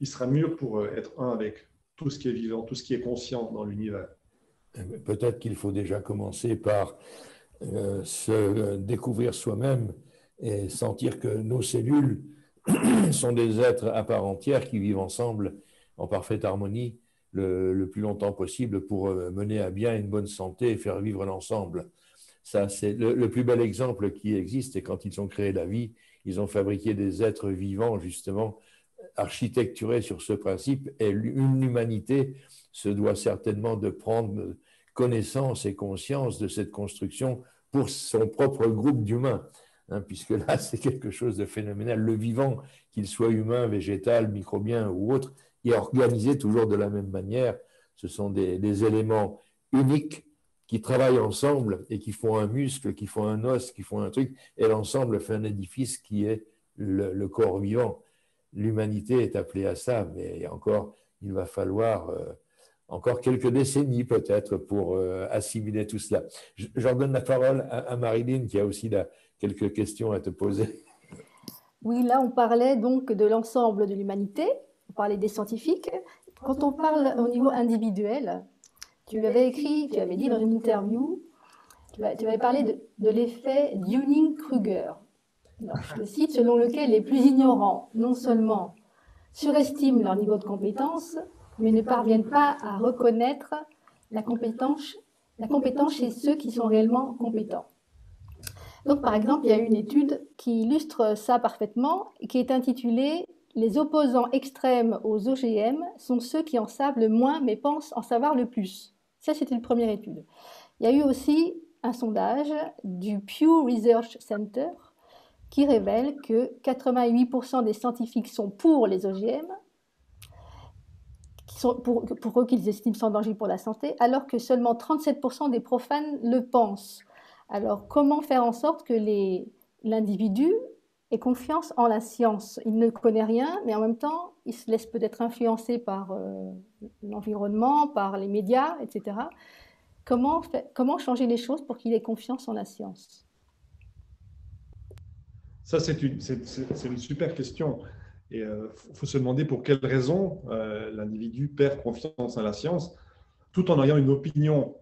Il sera mûr pour être un avec tout ce qui est vivant, tout ce qui est conscient dans l'univers. Peut-être qu'il faut déjà commencer par se découvrir soi-même et sentir que nos cellules sont des êtres à part entière qui vivent ensemble en parfaite harmonie le plus longtemps possible pour mener à bien une bonne santé et faire vivre l'ensemble. Ça, c'est le plus bel exemple qui existe, et quand ils ont créé la vie, ils ont fabriqué des êtres vivants, justement, architecturés sur ce principe, et une humanité se doit certainement de prendre connaissance et conscience de cette construction pour son propre groupe d'humains, hein, puisque là, c'est quelque chose de phénoménal. Le vivant, qu'il soit humain, végétal, microbien ou autre, est organisé toujours de la même manière. Ce sont des éléments uniques qui travaillent ensemble et qui font un muscle, qui font un os, qui font un truc, et l'ensemble fait un édifice qui est le corps vivant. L'humanité est appelée à ça, mais encore, il va falloir encore quelques décennies peut-être pour assimiler tout cela. J'en donne la parole à Marilyn qui a aussi quelques questions à te poser. Oui, là on parlait donc de l'ensemble de l'humanité, on parlait des scientifiques. Quand on parle au niveau individuel, tu avais dit dans une interview, tu avais parlé de l'effet Dunning-Kruger. Je cite, selon lequel les plus ignorants, non seulement surestiment leur niveau de compétence, mais ne parviennent pas à reconnaître la compétence chez ceux qui sont réellement compétents. Donc, par exemple, il y a une étude qui illustre ça parfaitement, qui est intitulée « Les opposants extrêmes aux OGM sont ceux qui en savent le moins mais pensent en savoir le plus ». Ça, c'était une première étude. Il y a eu aussi un sondage du Pew Research Center qui révèle que 88% des scientifiques sont pour les OGM, pour eux qu'ils estiment sans danger pour la santé, alors que seulement 37% des profanes le pensent. Alors, comment faire en sorte que l'individu ait confiance en la science? Il ne connaît rien, mais en même temps, il se laisse peut-être influencer par l'environnement, par les médias, etc. Comment changer les choses pour qu'il ait confiance en la science? Ça, c'est une super question. Et il faut se demander pour quelles raisons l'individu perd confiance en la science, tout en ayant une opinion.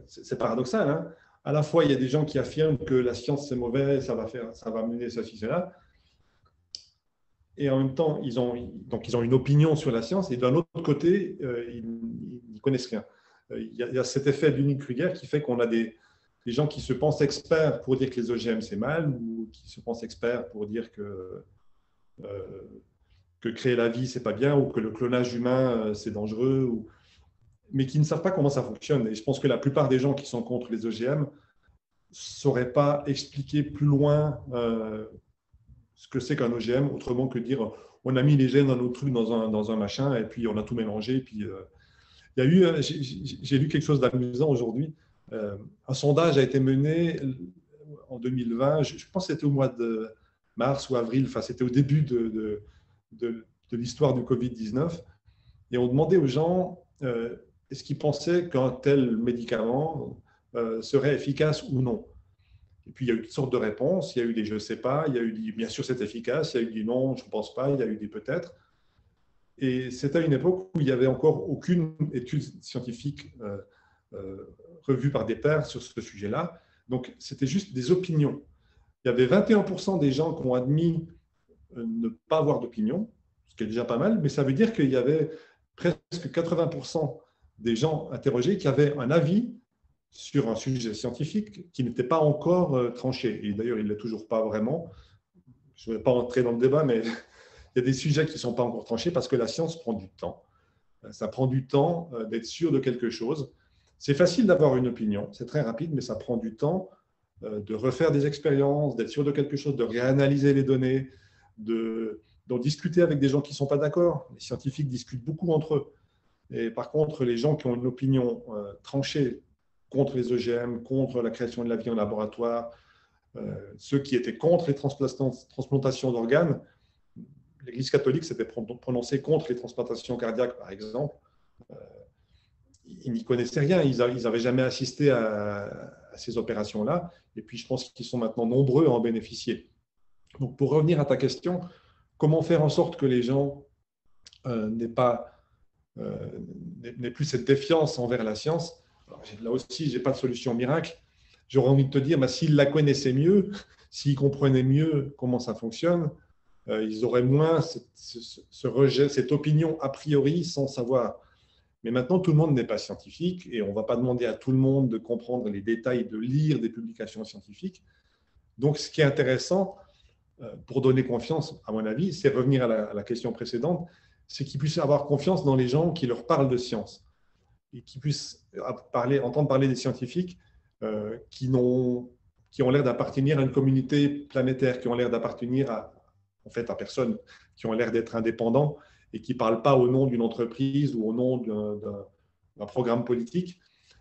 C'est paradoxal, hein? À la fois, il y a des gens qui affirment que la science, c'est mauvais, ça va mener ceci, cela. Et en même temps, ils ont une opinion sur la science, et d'un autre côté, ils n'y connaissent rien. Il y a cet effet Dunning-Kruger qui fait qu'on a des gens qui se pensent experts pour dire que les OGM, c'est mal, ou qui se pensent experts pour dire que créer la vie, c'est pas bien, ou que le clonage humain, c'est dangereux, mais qui ne savent pas comment ça fonctionne. Et je pense que la plupart des gens qui sont contre les OGM ne sauraient pas expliquer plus loin ce que c'est qu'un OGM, autrement que dire on a mis les gènes dans nos trucs, dans un machin, et puis on a tout mélangé. Puis, j'ai lu quelque chose d'amusant aujourd'hui. Un sondage a été mené en 2020, je pense que c'était au mois de mars ou avril, enfin c'était au début de l'histoire du Covid-19, et on demandait aux gens est-ce qu'ils pensaient qu'un tel médicament serait efficace ou non. Et puis, il y a eu toutes sortes de réponses. Il y a eu des « je ne sais pas », il y a eu des « bien sûr, c'est efficace », il y a eu des « non, je ne pense pas », il y a eu des « peut-être ». Et c'est à une époque où il n'y avait encore aucune étude scientifique revue par des pairs sur ce sujet-là. Donc, c'était juste des opinions. Il y avait 21% des gens qui ont admis ne pas avoir d'opinion, ce qui est déjà pas mal, mais ça veut dire qu'il y avait presque 80% des gens interrogés qui avaient un avis sur un sujet scientifique qui n'était pas encore tranché. Et d'ailleurs, il ne l'est toujours pas vraiment. Je ne vais pas entrer dans le débat, mais il y a des sujets qui ne sont pas encore tranchés parce que la science prend du temps. Ça prend du temps d'être sûr de quelque chose. C'est facile d'avoir une opinion, c'est très rapide, mais ça prend du temps de refaire des expériences, d'être sûr de quelque chose, de réanalyser les données, d'en discuter avec des gens qui ne sont pas d'accord. Les scientifiques discutent beaucoup entre eux. Et par contre, les gens qui ont une opinion tranchée contre les OGM, contre la création de la vie en laboratoire, ceux qui étaient contre les transplantations d'organes, l'Église catholique s'était prononcée contre les transplantations cardiaques, par exemple. Ils n'y connaissaient rien, ils n'avaient jamais assisté à ces opérations-là. Et puis, je pense qu'ils sont maintenant nombreux à en bénéficier. Donc, pour revenir à ta question, comment faire en sorte que les gens n'aient plus cette défiance envers la science? Alors, là aussi, je n'ai pas de solution miracle. J'aurais envie de te dire, s'ils la connaissaient mieux, s'ils comprenaient mieux comment ça fonctionne, ils auraient moins ce rejet, cette opinion a priori sans savoir. Mais maintenant, tout le monde n'est pas scientifique et on ne va pas demander à tout le monde de comprendre les détails, de lire des publications scientifiques. Donc, ce qui est intéressant, pour donner confiance, à mon avis, c'est revenir à la question précédente, c'est qu'ils puissent avoir confiance dans les gens qui leur parlent de science et qu'ils puissent entendre parler des scientifiques qui ont l'air d'appartenir à une communauté planétaire, qui ont l'air d'appartenir à personne, qui ont l'air d'être indépendants et qui ne parlent pas au nom d'une entreprise ou au nom d'un programme politique.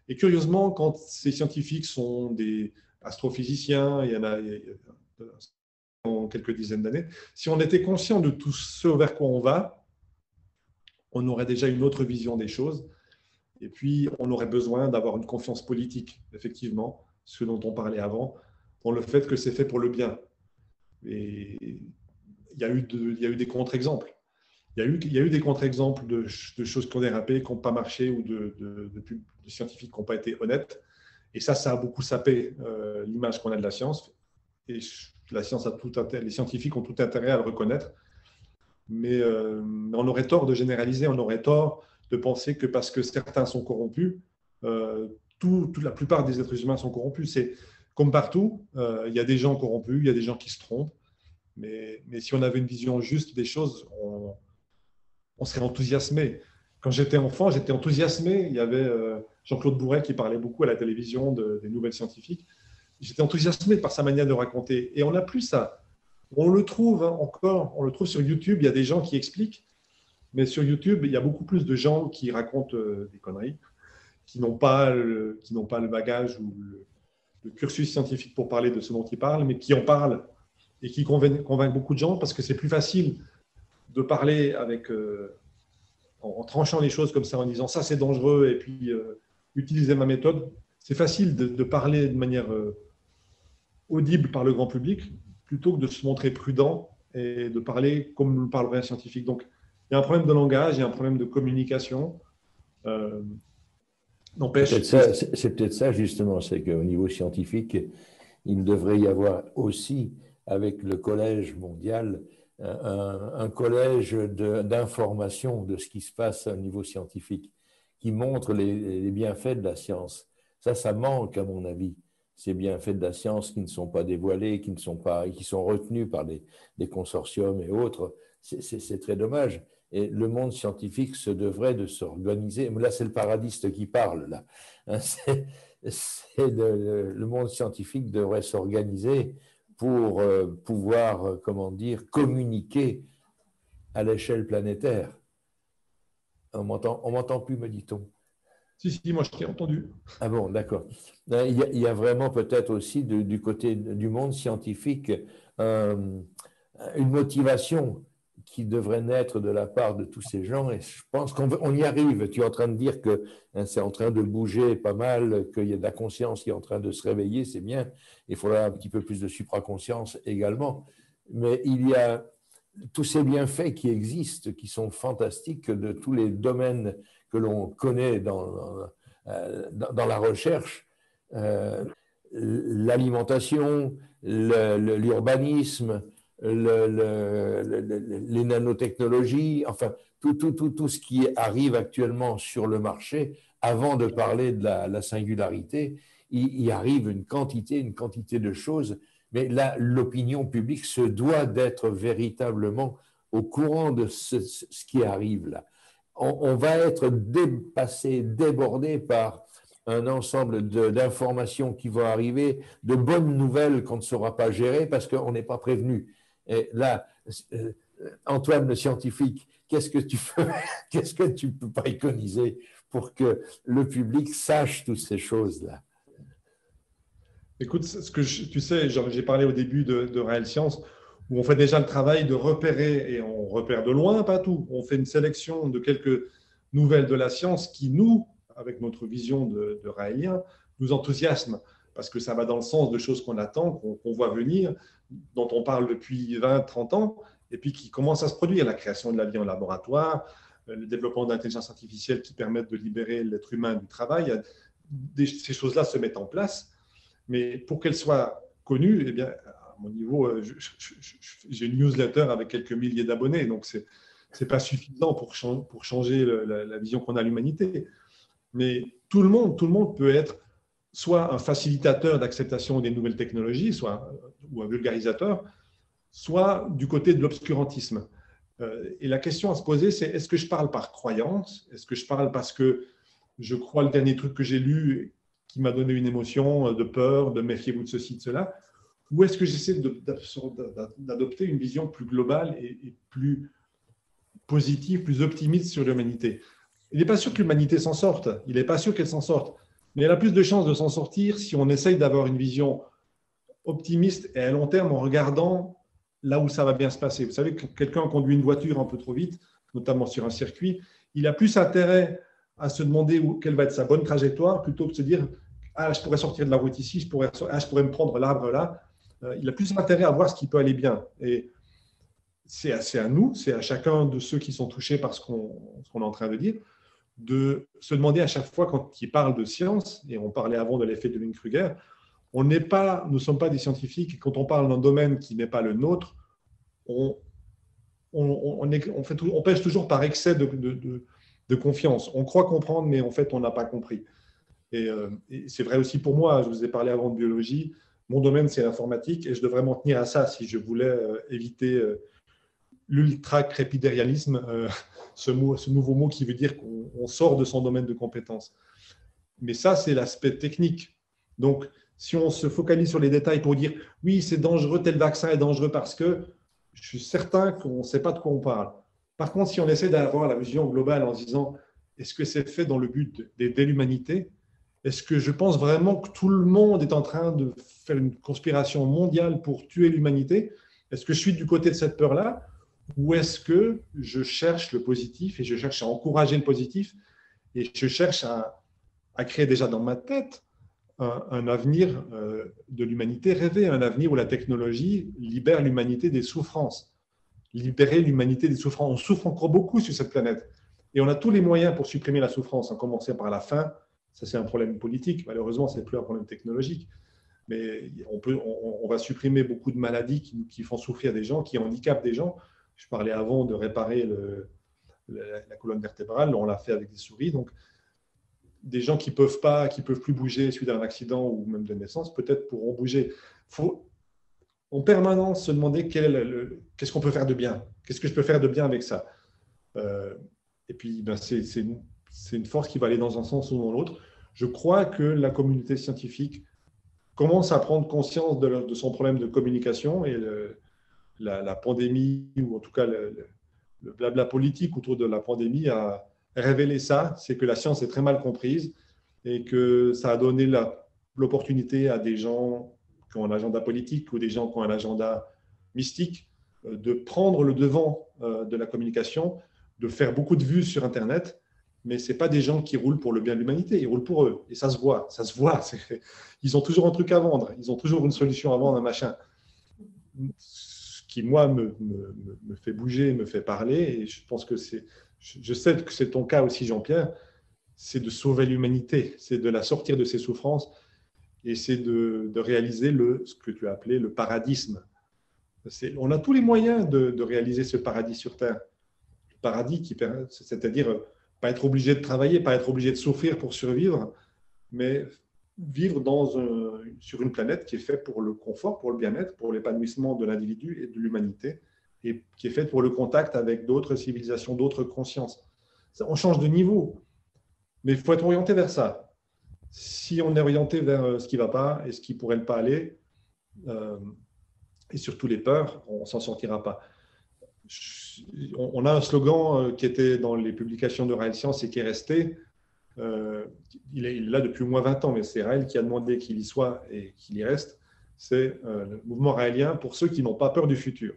Et curieusement, quand ces scientifiques sont des astrophysiciens, il y en a en quelques dizaines d'années, si on était conscient de tout ce vers quoi on va, on aurait déjà une autre vision des choses. Et puis, on aurait besoin d'avoir une confiance politique, effectivement, ce dont on parlait avant, dans le fait que c'est fait pour le bien. Et il y a eu des contre-exemples. Il y a eu des contre-exemples de choses qui ont dérapé, qui n'ont pas marché, ou de scientifiques qui n'ont pas été honnêtes. Et ça a beaucoup sapé l'image qu'on a de la science. Et la science les scientifiques ont tout intérêt à le reconnaître. Mais on aurait tort de généraliser, on aurait tort de penser que parce que certains sont corrompus, la plupart des êtres humains sont corrompus. C'est comme partout, il y a des gens corrompus, il y a des gens qui se trompent. Mais si on avait une vision juste des choses, on serait enthousiasmé. Quand j'étais enfant, j'étais enthousiasmé. Il y avait Jean-Claude Bourret qui parlait beaucoup à la télévision des nouvelles scientifiques. J'étais enthousiasmé par sa manière de raconter. Et on n'a plus ça. On le trouve encore, on le trouve sur YouTube. Il y a des gens qui expliquent. Mais sur YouTube, il y a beaucoup plus de gens qui racontent des conneries, qui n'ont pas le bagage ou le cursus scientifique pour parler de ce dont ils parlent, mais qui en parlent et qui convainquent beaucoup de gens parce que c'est plus facile de parler en tranchant les choses comme ça, en disant ça c'est dangereux et puis utiliser ma méthode. C'est facile de parler de manière audible par le grand public plutôt que de se montrer prudent et de parler comme le parlerait un scientifique. Donc, il y a un problème de langage, il y a un problème de communication. C'est peut-être ça, justement, c'est qu'au niveau scientifique, il devrait y avoir aussi, avec le collège mondial, un collège d'information de ce qui se passe au niveau scientifique, qui montre les bienfaits de la science. Ça manque, à mon avis, ces bienfaits de la science qui ne sont pas dévoilés, qui sont retenus par des consortiums et autres. C'est très dommage. Et le monde scientifique se devrait de s'organiser. Là, c'est le paradiste qui parle, là. Le monde scientifique devrait s'organiser pour pouvoir, communiquer à l'échelle planétaire. On m'entend plus, me dit-on. Si, moi je t'ai entendu. Ah bon, d'accord. Il y a vraiment peut-être aussi du côté du monde scientifique une motivation qui devrait naître de la part de tous ces gens. Et je pense qu'on y arrive. Tu es en train de dire que c'est en train de bouger pas mal, qu'il y a de la conscience qui est en train de se réveiller, c'est bien. Il faudra un petit peu plus de supraconscience également. Mais il y a tous ces bienfaits qui existent, qui sont fantastiques de tous les domaines que l'on connaît dans la recherche. L'alimentation, l'urbanisme, les nanotechnologies, enfin, tout ce qui arrive actuellement sur le marché, avant de parler de la singularité, il arrive une quantité de choses. Mais là, l'opinion publique se doit d'être véritablement au courant de ce qui arrive là. On va être dépassé, débordé par un ensemble d'informations qui vont arriver, de bonnes nouvelles qu'on ne saura pas gérer parce qu'on n'est pas prévenu. Et là, Antoine, le scientifique, qu'est-ce que tu peux préconiser pour que le public sache toutes ces choses-là? Écoute, tu sais, j'ai parlé au début de Réelle Science, où on fait déjà le travail de repérer, et on repère de loin, pas tout. On fait une sélection de quelques nouvelles de la science qui, nous, avec notre vision de Raélien, nous enthousiasme, parce que ça va dans le sens de choses qu'on attend, qu'on voit venir, dont on parle depuis 20, 30 ans, et puis qui commencent à se produire. La création de la vie en laboratoire, le développement d'intelligence artificielle qui permettent de libérer l'être humain du travail, ces choses-là se mettent en place. Mais pour qu'elles soient connues, eh bien, à mon niveau, j'ai une newsletter avec quelques milliers d'abonnés, donc ce n'est pas suffisant pour changer la vision qu'on a de l'humanité. Mais tout le monde peut être soit un facilitateur d'acceptation des nouvelles technologies, ou un vulgarisateur, soit du côté de l'obscurantisme. Et la question à se poser, c'est est-ce que je parle par croyance? Est-ce que je parle parce que je crois le dernier truc que j'ai lu qui m'a donné une émotion de peur, de méfiez-vous de ceci, de cela, ou est-ce que j'essaie d'adopter une vision plus globale et plus positive, plus optimiste sur l'humanité? Il n'est pas sûr que l'humanité s'en sorte, il n'est pas sûr qu'elle s'en sorte, mais elle a plus de chances de s'en sortir si on essaye d'avoir une vision optimiste et à long terme en regardant là où ça va bien se passer. Vous savez, quand quelqu'un conduit une voiture un peu trop vite, notamment sur un circuit, il a plus intérêt à se demander quelle va être sa bonne trajectoire plutôt que de se dire « Ah, je pourrais sortir de la route ici, je pourrais me prendre l'arbre là ». Il a plus intérêt à voir ce qui peut aller bien. Et c'est à nous, c'est à chacun de ceux qui sont touchés par ce qu'on est en train de dire, de se demander à chaque fois quand il parle de science, et on parlait avant de l'effet de Dunning-Kruger, nous ne sommes pas des scientifiques, et quand on parle d'un domaine qui n'est pas le nôtre, on pêche toujours par excès de confiance. On croit comprendre, mais en fait, on n'a pas compris. Et c'est vrai aussi pour moi, je vous ai parlé avant de biologie, mon domaine, c'est l'informatique, et je devrais m'en tenir à ça si je voulais éviter l'ultra-crépidérialisme, ce nouveau mot qui veut dire qu'on sort de son domaine de compétences. Mais ça, c'est l'aspect technique. Donc, si on se focalise sur les détails pour dire « oui, c'est dangereux, tel vaccin est dangereux parce que… », je suis certain qu'on ne sait pas de quoi on parle. Par contre, si on essaie d'avoir la vision globale en se disant « est-ce que c'est fait dans le but d'aider l'humanité ? Est-ce que je pense vraiment que tout le monde est en train de faire une conspiration mondiale pour tuer l'humanité ? Est-ce que je suis du côté de cette peur-là ? Ou est-ce que je cherche le positif et je cherche à encourager le positif et je cherche à créer déjà dans ma tête un avenir de l'humanité rêvé, un avenir où la technologie libère l'humanité des souffrances. Libérer l'humanité des souffrances. On souffre encore beaucoup sur cette planète. Et on a tous les moyens pour supprimer la souffrance, en commençant par la faim. Ça, c'est un problème politique. Malheureusement, ce n'est plus un problème technologique. Mais on va supprimer beaucoup de maladies qui font souffrir des gens, qui handicapent des gens. Je parlais avant de réparer la colonne vertébrale. On l'a fait avec des souris. Donc, des gens qui peuvent plus bouger suite à un accident ou même de naissance, peut-être pourront bouger. Il faut en permanence se demander qu'est-ce qu'on peut faire de bien, qu'est-ce que je peux faire de bien avec ça. Et puis, c'est une force qui va aller dans un sens ou dans l'autre. Je crois que la communauté scientifique commence à prendre conscience de son problème de communication et la pandémie, ou en tout cas le blabla politique autour de la pandémie a révéler ça, c'est que la science est très mal comprise et que ça a donné l'opportunité à des gens qui ont un agenda politique ou des gens qui ont un agenda mystique de prendre le devant de la communication, de faire beaucoup de vues sur Internet, mais ce n'est pas des gens qui roulent pour le bien de l'humanité, ils roulent pour eux. Et ça se voit, ça se voit. Ils ont toujours un truc à vendre, ils ont toujours une solution à vendre, un machin. Ce qui, moi, me fait bouger, me fait parler, et je pense que je sais que c'est ton cas aussi, Jean-Pierre, c'est de sauver l'humanité, c'est de la sortir de ses souffrances, et c'est de réaliser ce que tu as appelé le paradisme. On a tous les moyens de réaliser ce paradis sur Terre. Le paradis, c'est-à-dire pas être obligé de travailler, pas être obligé de souffrir pour survivre, mais vivre sur une planète qui est faite pour le confort, pour le bien-être, pour l'épanouissement de l'individu et de l'humanité, et qui est faite pour le contact avec d'autres civilisations, d'autres consciences. On change de niveau, mais il faut être orienté vers ça. Si on est orienté vers ce qui ne va pas et ce qui ne pourrait pas aller, et surtout les peurs, on ne s'en sortira pas. On a un slogan qui était dans les publications de Raël Science et qui est resté. Il est là depuis au moins 20 ans, mais c'est Raël qui a demandé qu'il y soit et qu'il y reste. C'est le mouvement raélien pour ceux qui n'ont pas peur du futur.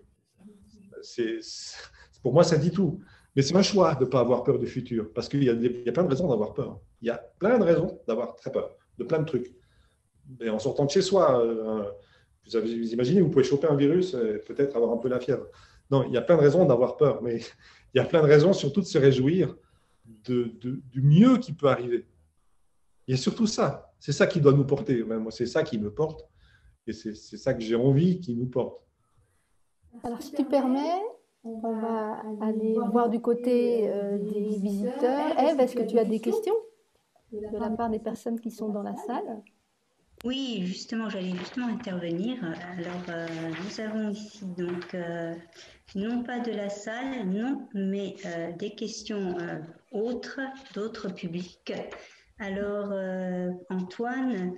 Pour moi, ça dit tout. Mais c'est un choix de ne pas avoir peur du futur, parce qu'il y a plein de raisons d'avoir peur. Il y a plein de raisons d'avoir très peur, de plein de trucs. Et en sortant de chez soi, vous imaginez, vous pouvez choper un virus et peut-être avoir un peu la fièvre. Non, il y a plein de raisons d'avoir peur, mais il y a plein de raisons surtout de se réjouir du mieux qui peut arriver. Il y a surtout ça. C'est ça qui doit nous porter. Moi, c'est ça qui me porte et c'est ça que j'ai envie qui nous porte. Alors, si tu permets, on va aller voir du côté des visiteurs. Ève, est-ce que tu as des questions de la part des personnes qui sont dans la salle? Oui, justement, j'allais justement intervenir. Alors, nous avons ici donc non pas de la salle, non, mais des questions autres, d'autres publics. Alors, Antoine,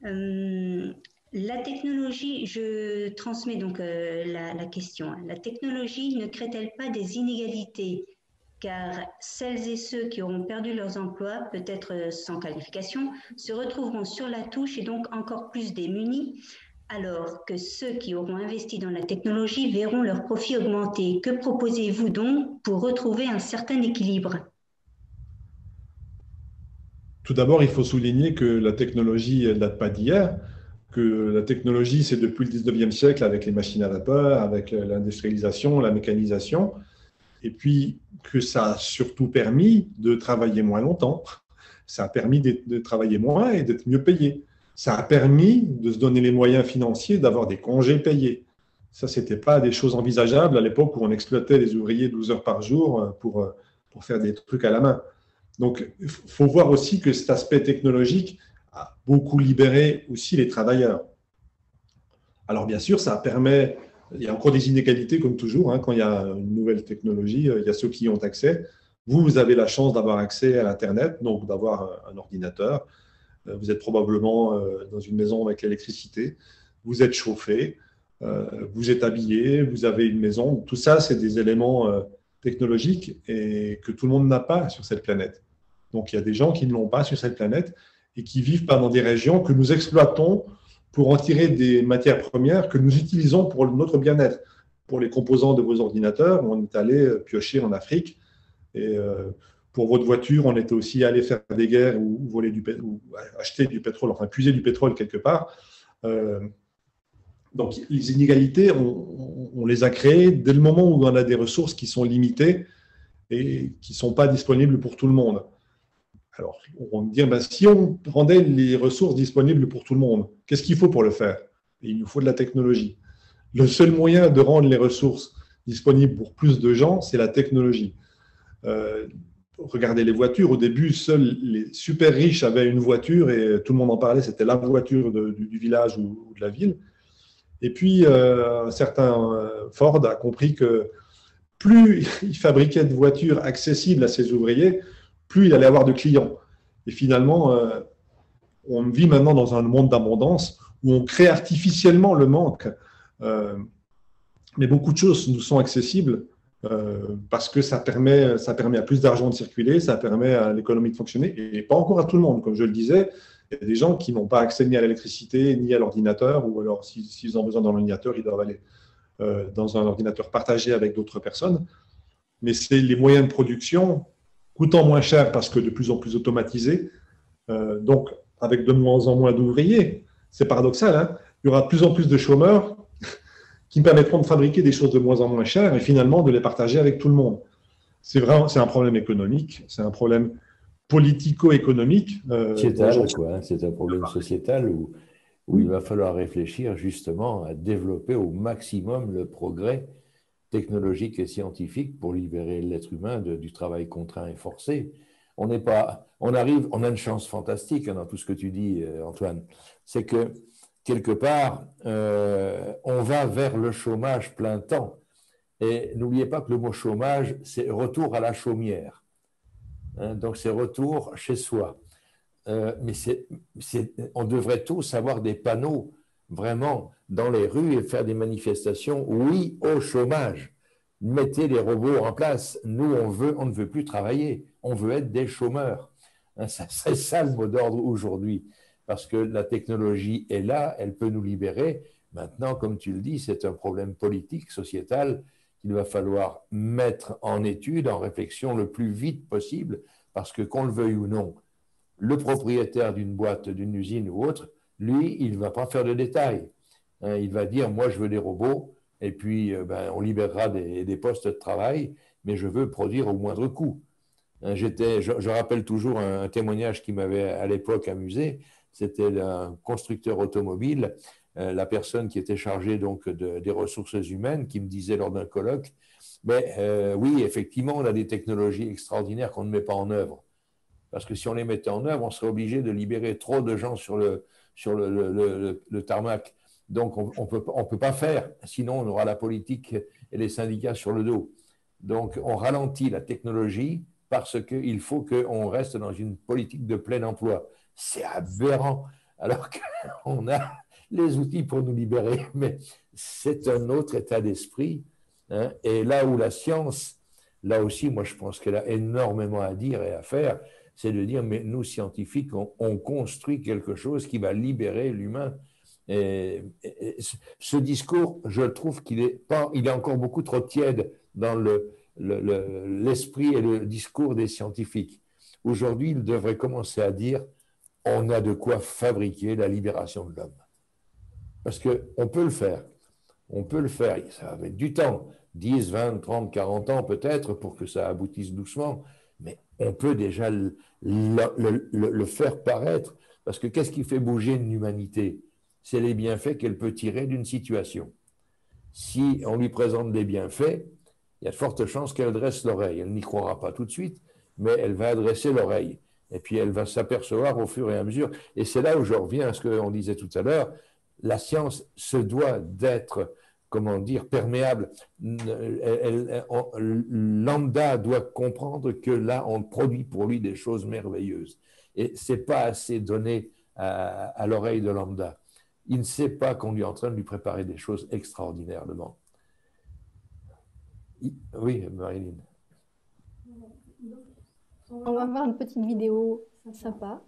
la technologie, je transmets donc la question. La technologie ne crée-t-elle pas des inégalités? Car celles et ceux qui auront perdu leurs emplois, peut-être sans qualification, se retrouveront sur la touche et donc encore plus démunis, alors que ceux qui auront investi dans la technologie verront leurs profits augmenter. Que proposez-vous donc pour retrouver un certain équilibre? Tout d'abord, il faut souligner que la technologie ne date pas d'hier, que la technologie, c'est depuis le 19e siècle avec les machines à vapeur, avec l'industrialisation, la mécanisation, et puis que ça a surtout permis de travailler moins longtemps, ça a permis de travailler moins et d'être mieux payé, ça a permis de se donner les moyens financiers d'avoir des congés payés. Ça, ce n'était pas des choses envisageables à l'époque où on exploitait les ouvriers 12 heures par jour pour faire des trucs à la main. Donc, il faut voir aussi que cet aspect technologique a beaucoup libéré aussi les travailleurs. Alors, bien sûr, ça permet, il y a encore des inégalités comme toujours, hein, quand il y a une nouvelle technologie, il y a ceux qui y ont accès. Vous avez la chance d'avoir accès à l'Internet, donc d'avoir un ordinateur. Vous êtes probablement dans une maison avec l'électricité, vous êtes chauffé, vous êtes habillé, vous avez une maison. Tout ça, c'est des éléments technologiques et que tout le monde n'a pas sur cette planète. Donc, il y a des gens qui ne l'ont pas sur cette planète et qui vivent pas dans des régions que nous exploitons pour en tirer des matières premières que nous utilisons pour notre bien-être. Pour les composants de vos ordinateurs, on est allé piocher en Afrique. Et pour votre voiture, on était aussi allé faire des guerres ou voler ou acheter du pétrole, enfin puiser du pétrole quelque part. Donc, les inégalités, on les a créées dès le moment où on a des ressources qui sont limitées et qui ne sont pas disponibles pour tout le monde. Alors, on va me dire, ben, si on rendait les ressources disponibles pour tout le monde, qu'est-ce qu'il faut pour le faire? Et il nous faut de la technologie. Le seul moyen de rendre les ressources disponibles pour plus de gens, c'est la technologie. Regardez les voitures. Au début, seuls les super riches avaient une voiture et tout le monde en parlait. C'était la voiture du village ou de la ville. Et puis, un certain Ford a compris que plus il fabriquait de voitures accessibles à ses ouvriers, plus il allait avoir de clients. Et finalement, on vit maintenant dans un monde d'abondance où on crée artificiellement le manque. Mais beaucoup de choses nous sont accessibles parce que ça permet à plus d'argent de circuler, ça permet à l'économie de fonctionner, et pas encore à tout le monde. Comme je le disais, il y a des gens qui n'ont pas accès ni à l'électricité, ni à l'ordinateur, ou alors s'ils ont besoin d'un ordinateur, ils doivent aller dans un ordinateur partagé avec d'autres personnes. Mais c'est les moyens de production coûtant moins cher parce que de plus en plus automatisés, donc avec de moins en moins d'ouvriers. C'est paradoxal, hein, il y aura de plus en plus de chômeurs qui permettront de fabriquer des choses de moins en moins chères et finalement de les partager avec tout le monde. C'est un problème économique, c'est un problème politico-économique. Sociétal, quoi. C'est un problème sociétal où il va falloir réfléchir justement à développer au maximum le progrès technologique et scientifique pour libérer l'être humain du travail contraint et forcé. On a une chance fantastique dans tout ce que tu dis, Antoine. C'est que quelque part, on va vers le chômage plein temps. Et n'oubliez pas que le mot chômage, c'est retour à la chaumière. Hein, donc, c'est retour chez soi. Mais on devrait tous avoir des panneaux vraiment dans les rues et faire des manifestations. Oui au chômage. Mettez les robots en place. Nous, on ne veut plus travailler. On veut être des chômeurs. Hein, c'est ça le mot d'ordre aujourd'hui. Parce que la technologie est là, elle peut nous libérer. Maintenant, comme tu le dis, c'est un problème politique, sociétal, qu'il va falloir mettre en étude, en réflexion le plus vite possible, parce que qu'on le veuille ou non, le propriétaire d'une boîte, d'une usine ou autre, lui, il ne va pas faire de détails. Hein, il va dire, moi, je veux des robots, et puis on libérera des postes de travail, mais je veux produire au moindre coût. Hein, je rappelle toujours un témoignage qui m'avait à l'époque amusé. C'était un constructeur automobile, la personne qui était chargée donc des ressources humaines, qui me disait lors d'un colloque, oui, effectivement, on a des technologies extraordinaires qu'on ne met pas en œuvre. Parce que si on les mettait en œuvre, on serait obligé de libérer trop de gens sur le tarmac. Donc, on peut pas faire, sinon on aura la politique et les syndicats sur le dos. Donc, on ralentit la technologie parce qu'il faut qu'on reste dans une politique de plein emploi. C'est aberrant, alors qu'on a les outils pour nous libérer, mais c'est un autre état d'esprit. Hein. Et là où la science, là aussi, moi je pense qu'elle a énormément à dire et à faire, c'est de dire, mais nous scientifiques, on construit quelque chose qui va libérer l'humain. Et ce discours, je trouve qu'il est encore beaucoup trop tiède dans l'esprit et le discours des scientifiques. Aujourd'hui, ils devraient commencer à dire on a de quoi fabriquer la libération de l'homme. Parce qu'on peut le faire. On peut le faire. Ça va mettre du temps. 10, 20, 30, 40 ans peut-être pour que ça aboutisse doucement. Mais on peut déjà le faire paraître. Parce que qu'est-ce qui fait bouger une humanité? C'est les bienfaits qu'elle peut tirer d'une situation. Si on lui présente des bienfaits, il y a de fortes chances qu'elle dresse l'oreille. Elle n'y croira pas tout de suite, mais elle va adresser l'oreille. Et puis, elle va s'apercevoir au fur et à mesure. Et c'est là où je reviens à ce qu'on disait tout à l'heure. La science se doit d'être, comment dire, perméable. Lambda doit comprendre que là, on produit pour lui des choses merveilleuses. Et ce n'est pas assez donné à l'oreille de Lambda. Il ne sait pas qu'on est en train de lui préparer des choses extraordinaires devant. Oui, Marilyn. On va voir une petite vidéo sympa.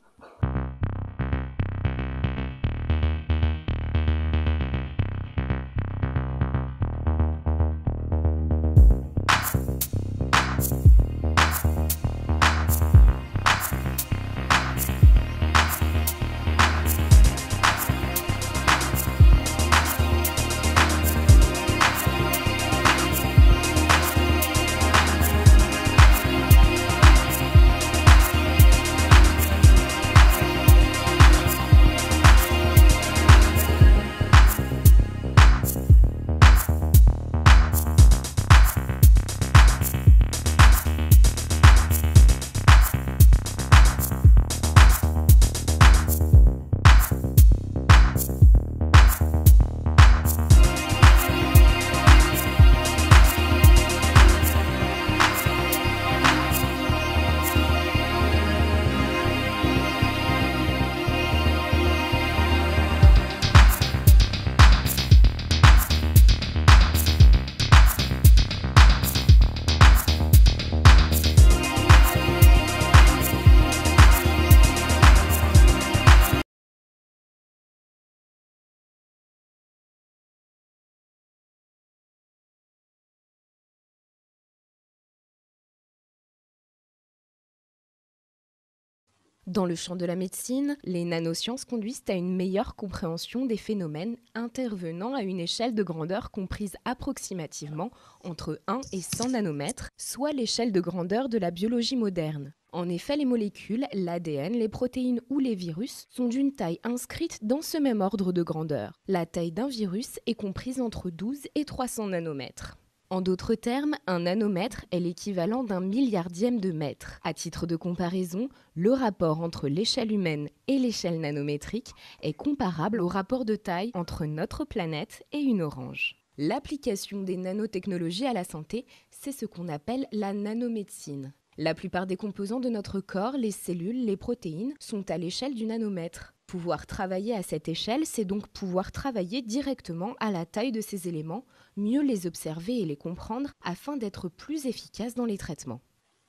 Dans le champ de la médecine, les nanosciences conduisent à une meilleure compréhension des phénomènes intervenant à une échelle de grandeur comprise approximativement entre 1 et 100 nanomètres, soit l'échelle de grandeur de la biologie moderne. En effet, les molécules, l'ADN, les protéines ou les virus sont d'une taille inscrite dans ce même ordre de grandeur. La taille d'un virus est comprise entre 12 et 300 nanomètres. En d'autres termes, un nanomètre est l'équivalent d'un milliardième de mètre. À titre de comparaison, le rapport entre l'échelle humaine et l'échelle nanométrique est comparable au rapport de taille entre notre planète et une orange. L'application des nanotechnologies à la santé, c'est ce qu'on appelle la nanomédecine. La plupart des composants de notre corps, les cellules, les protéines, sont à l'échelle du nanomètre. Pouvoir travailler à cette échelle, c'est donc pouvoir travailler directement à la taille de ces éléments, mieux les observer et les comprendre afin d'être plus efficace dans les traitements.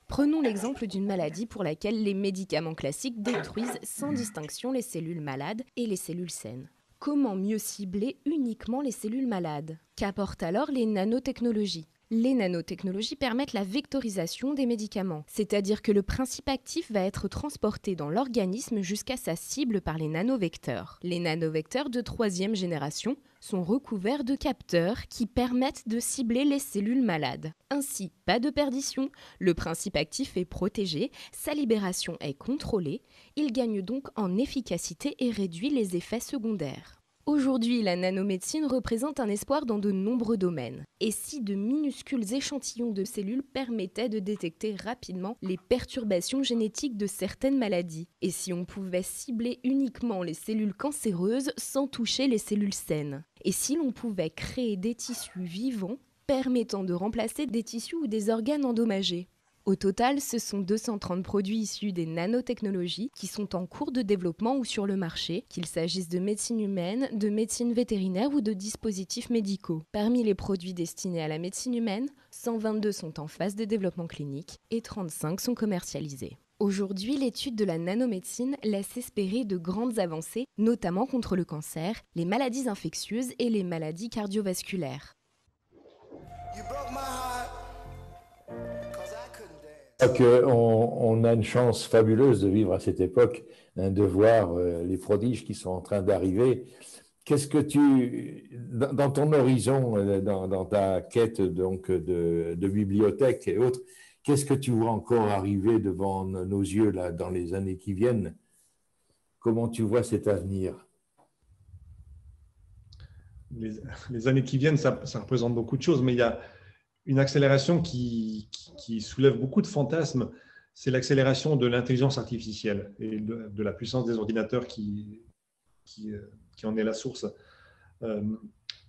Prenons l'exemple d'une maladie pour laquelle les médicaments classiques détruisent sans distinction les cellules malades et les cellules saines. Comment mieux cibler uniquement les cellules malades? Qu'apportent alors les nanotechnologies? Les nanotechnologies permettent la vectorisation des médicaments, c'est-à-dire que le principe actif va être transporté dans l'organisme jusqu'à sa cible par les nanovecteurs. Les nanovecteurs de 3e génération sont recouverts de capteurs qui permettent de cibler les cellules malades. Ainsi, pas de perdition, le principe actif est protégé, sa libération est contrôlée, il gagne donc en efficacité et réduit les effets secondaires. Aujourd'hui, la nanomédecine représente un espoir dans de nombreux domaines. Et si de minuscules échantillons de cellules permettaient de détecter rapidement les perturbations génétiques de certaines maladies? Et si on pouvait cibler uniquement les cellules cancéreuses sans toucher les cellules saines? Et si l'on pouvait créer des tissus vivants permettant de remplacer des tissus ou des organes endommagés? Au total, ce sont 230 produits issus des nanotechnologies qui sont en cours de développement ou sur le marché, qu'il s'agisse de médecine humaine, de médecine vétérinaire ou de dispositifs médicaux. Parmi les produits destinés à la médecine humaine, 122 sont en phase de développement clinique et 35 sont commercialisés. Aujourd'hui, l'étude de la nanomédecine laisse espérer de grandes avancées, notamment contre le cancer, les maladies infectieuses et les maladies cardiovasculaires. On a une chance fabuleuse de vivre à cette époque, de voir les prodiges qui sont en train d'arriver. Qu'est-ce que dans ton horizon, dans ta quête donc de bibliothèque et autres, qu'est-ce que tu vois encore arriver devant nos yeux là, dans les années qui viennent? Comment tu vois cet avenir? Les années qui viennent, ça représente beaucoup de choses, mais il y a une accélération qui soulève beaucoup de fantasmes, c'est l'accélération de l'intelligence artificielle et de la puissance des ordinateurs qui en est la source.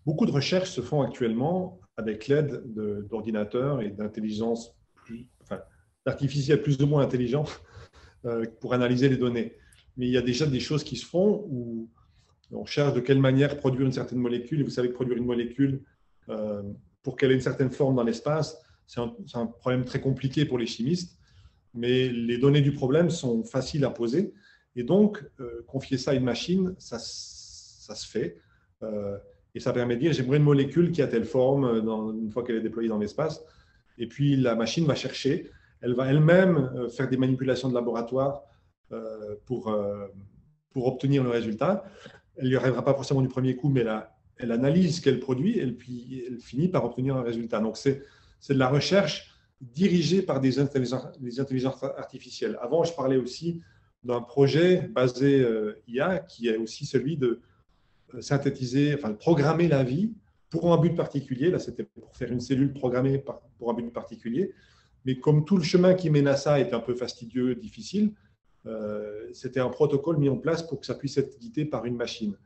Beaucoup de recherches se font actuellement avec l'aide d'ordinateurs et d'intelligence d'artificiels plus ou moins intelligents pour analyser les données. Mais il y a déjà des choses qui se font où on cherche de quelle manière produire une certaine molécule. Et vous savez que produire une molécule pour qu'elle ait une certaine forme dans l'espace, c'est un problème très compliqué pour les chimistes, mais les données du problème sont faciles à poser. Et donc, confier ça à une machine, ça se fait. Et ça permet de dire, j'aimerais une molécule qui a telle forme une fois qu'elle est déployée dans l'espace. Et puis, la machine va chercher. Elle va elle-même faire des manipulations de laboratoire pour obtenir le résultat. Elle n'y arrivera pas forcément du premier coup, mais elle analyse ce qu'elle produit et puis elle finit par obtenir un résultat. Donc, c'est de la recherche dirigée par des intelligences artificielles. Avant, je parlais aussi d'un projet basé IA qui est aussi celui de synthétiser, de programmer la vie pour un but particulier. Là, c'était pour faire une cellule programmée pour un but particulier. Mais comme tout le chemin qui mène à ça est un peu fastidieux, difficile, c'était un protocole mis en place pour que ça puisse être guidé par une machine.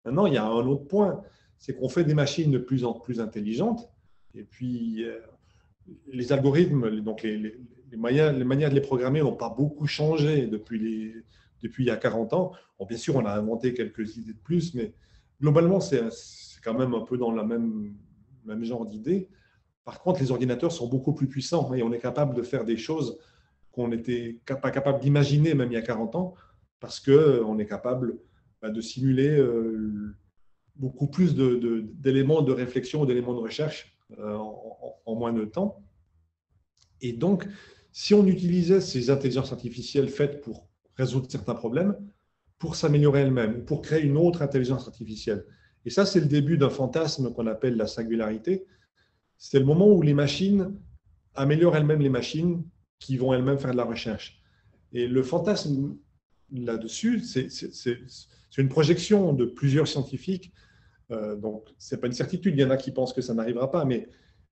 Maintenant, il y a un autre point, c'est qu'on fait des machines de plus en plus intelligentes, et puis les algorithmes, donc les manières de les programmer n'ont pas beaucoup changé depuis il y a 40 ans. Bon, bien sûr, on a inventé quelques idées de plus, mais globalement, c'est quand même un peu dans le même genre d'idées. Par contre, les ordinateurs sont beaucoup plus puissants et on est capable de faire des choses qu'on n'était pas capable d'imaginer même il y a 40 ans, parce qu'on est capable de simuler beaucoup plus d'éléments de réflexion ou d'éléments de recherche en moins de temps. Et donc, si on utilisait ces intelligences artificielles faites pour résoudre certains problèmes pour s'améliorer elle-même, pour créer une autre intelligence artificielle. Et ça, c'est le début d'un fantasme qu'on appelle la singularité. C'est le moment où les machines améliorent elles-mêmes les machines qui vont elles-mêmes faire de la recherche. Et le fantasme là-dessus, c'est une projection de plusieurs scientifiques. Donc, ce n'est pas une certitude, il y en a qui pensent que ça n'arrivera pas, mais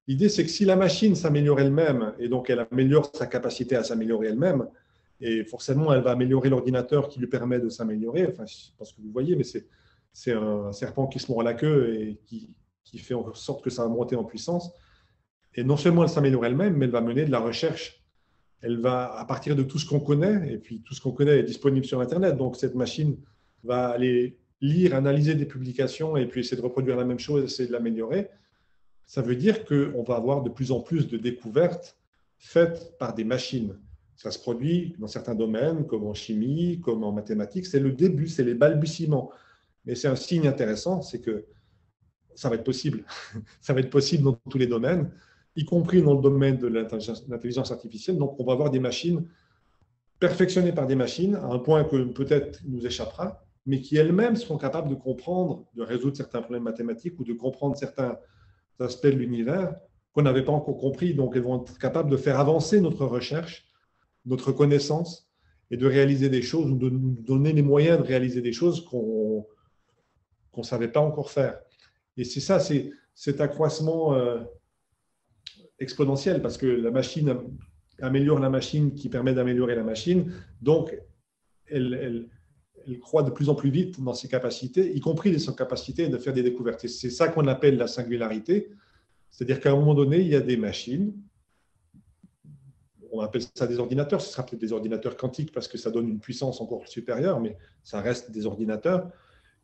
l'idée, c'est que si la machine s'améliore elle-même, et donc elle améliore sa capacité à s'améliorer elle-même, et forcément, elle va améliorer l'ordinateur qui lui permet de s'améliorer, enfin, je pense que vous voyez, mais c'est un serpent qui se mord la queue et qui fait en sorte que ça va monter en puissance. Et non seulement elle s'améliore elle-même, mais elle va mener de la recherche. Elle va, à partir de tout ce qu'on connaît, et puis tout ce qu'on connaît est disponible sur Internet, donc cette machine va aller lire, analyser des publications et puis essayer de reproduire la même chose, essayer de l'améliorer. Ça veut dire qu'on va avoir de plus en plus de découvertes faites par des machines. Ça se produit dans certains domaines, comme en chimie, comme en mathématiques. C'est le début, c'est les balbutiements. Mais c'est un signe intéressant, c'est que ça va être possible. Ça va être possible dans tous les domaines, y compris dans le domaine de l'intelligence artificielle. Donc, on va avoir des machines perfectionnées par des machines à un point que peut-être nous échappera, mais qui elles-mêmes seront capables de comprendre, de résoudre certains problèmes mathématiques ou de comprendre certains aspects de l'univers qu'on n'avait pas encore compris. Donc, elles vont être capables de faire avancer notre recherche, notre connaissance, et de réaliser des choses, ou de nous donner les moyens de réaliser des choses qu'on ne savait pas encore faire. Et c'est ça, c'est cet accroissement exponentiel, parce que la machine améliore la machine qui permet d'améliorer la machine, donc elle croît de plus en plus vite dans ses capacités, y compris ses capacités de faire des découvertes. Et c'est ça qu'on appelle la singularité, c'est-à-dire qu'à un moment donné, il y a des machines, on appelle ça des ordinateurs, ce sera peut-être des ordinateurs quantiques parce que ça donne une puissance encore supérieure, mais ça reste des ordinateurs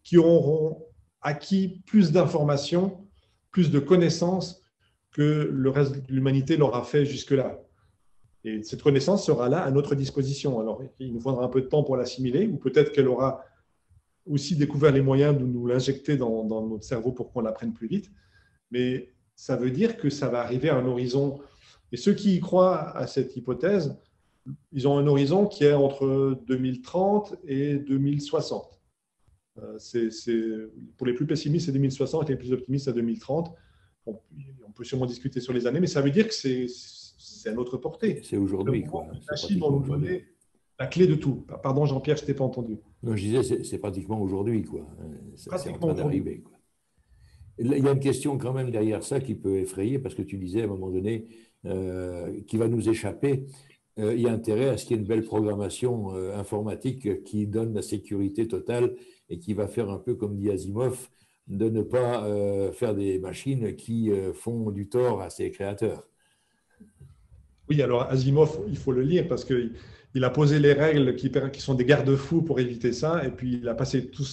qui auront acquis plus d'informations, plus de connaissances que le reste de l'humanité l'aura fait jusque-là. Et cette connaissance sera là à notre disposition. Alors, il nous faudra un peu de temps pour l'assimiler, ou peut-être qu'elle aura aussi découvert les moyens de nous l'injecter dans notre cerveau pour qu'on l'apprenne plus vite. Mais ça veut dire que ça va arriver à un horizon. Et ceux qui y croient à cette hypothèse, ils ont un horizon qui est entre 2030 et 2060. Pour les plus pessimistes, c'est 2060, et les plus optimistes, c'est 2030. On peut sûrement discuter sur les années, mais ça veut dire que c'est à notre portée. C'est aujourd'hui, quoi. Les machines vont nous donner la clé de tout. Pardon, Jean-Pierre, je ne t'ai pas entendu. Non, je disais, c'est pratiquement aujourd'hui, quoi. C'est en train d'arriver, quoi. Il y a une question quand même derrière ça qui peut effrayer, parce que tu disais à un moment donné qui va nous échapper. Il y a intérêt à ce qu'il y ait une belle programmation informatique qui donne la sécurité totale et qui va faire un peu comme dit Asimov, de ne pas faire des machines qui font du tort à ses créateurs. Oui, alors Asimov, il faut le lire parce qu'il a posé les règles qui sont des garde-fous pour éviter ça, et puis il a passé tout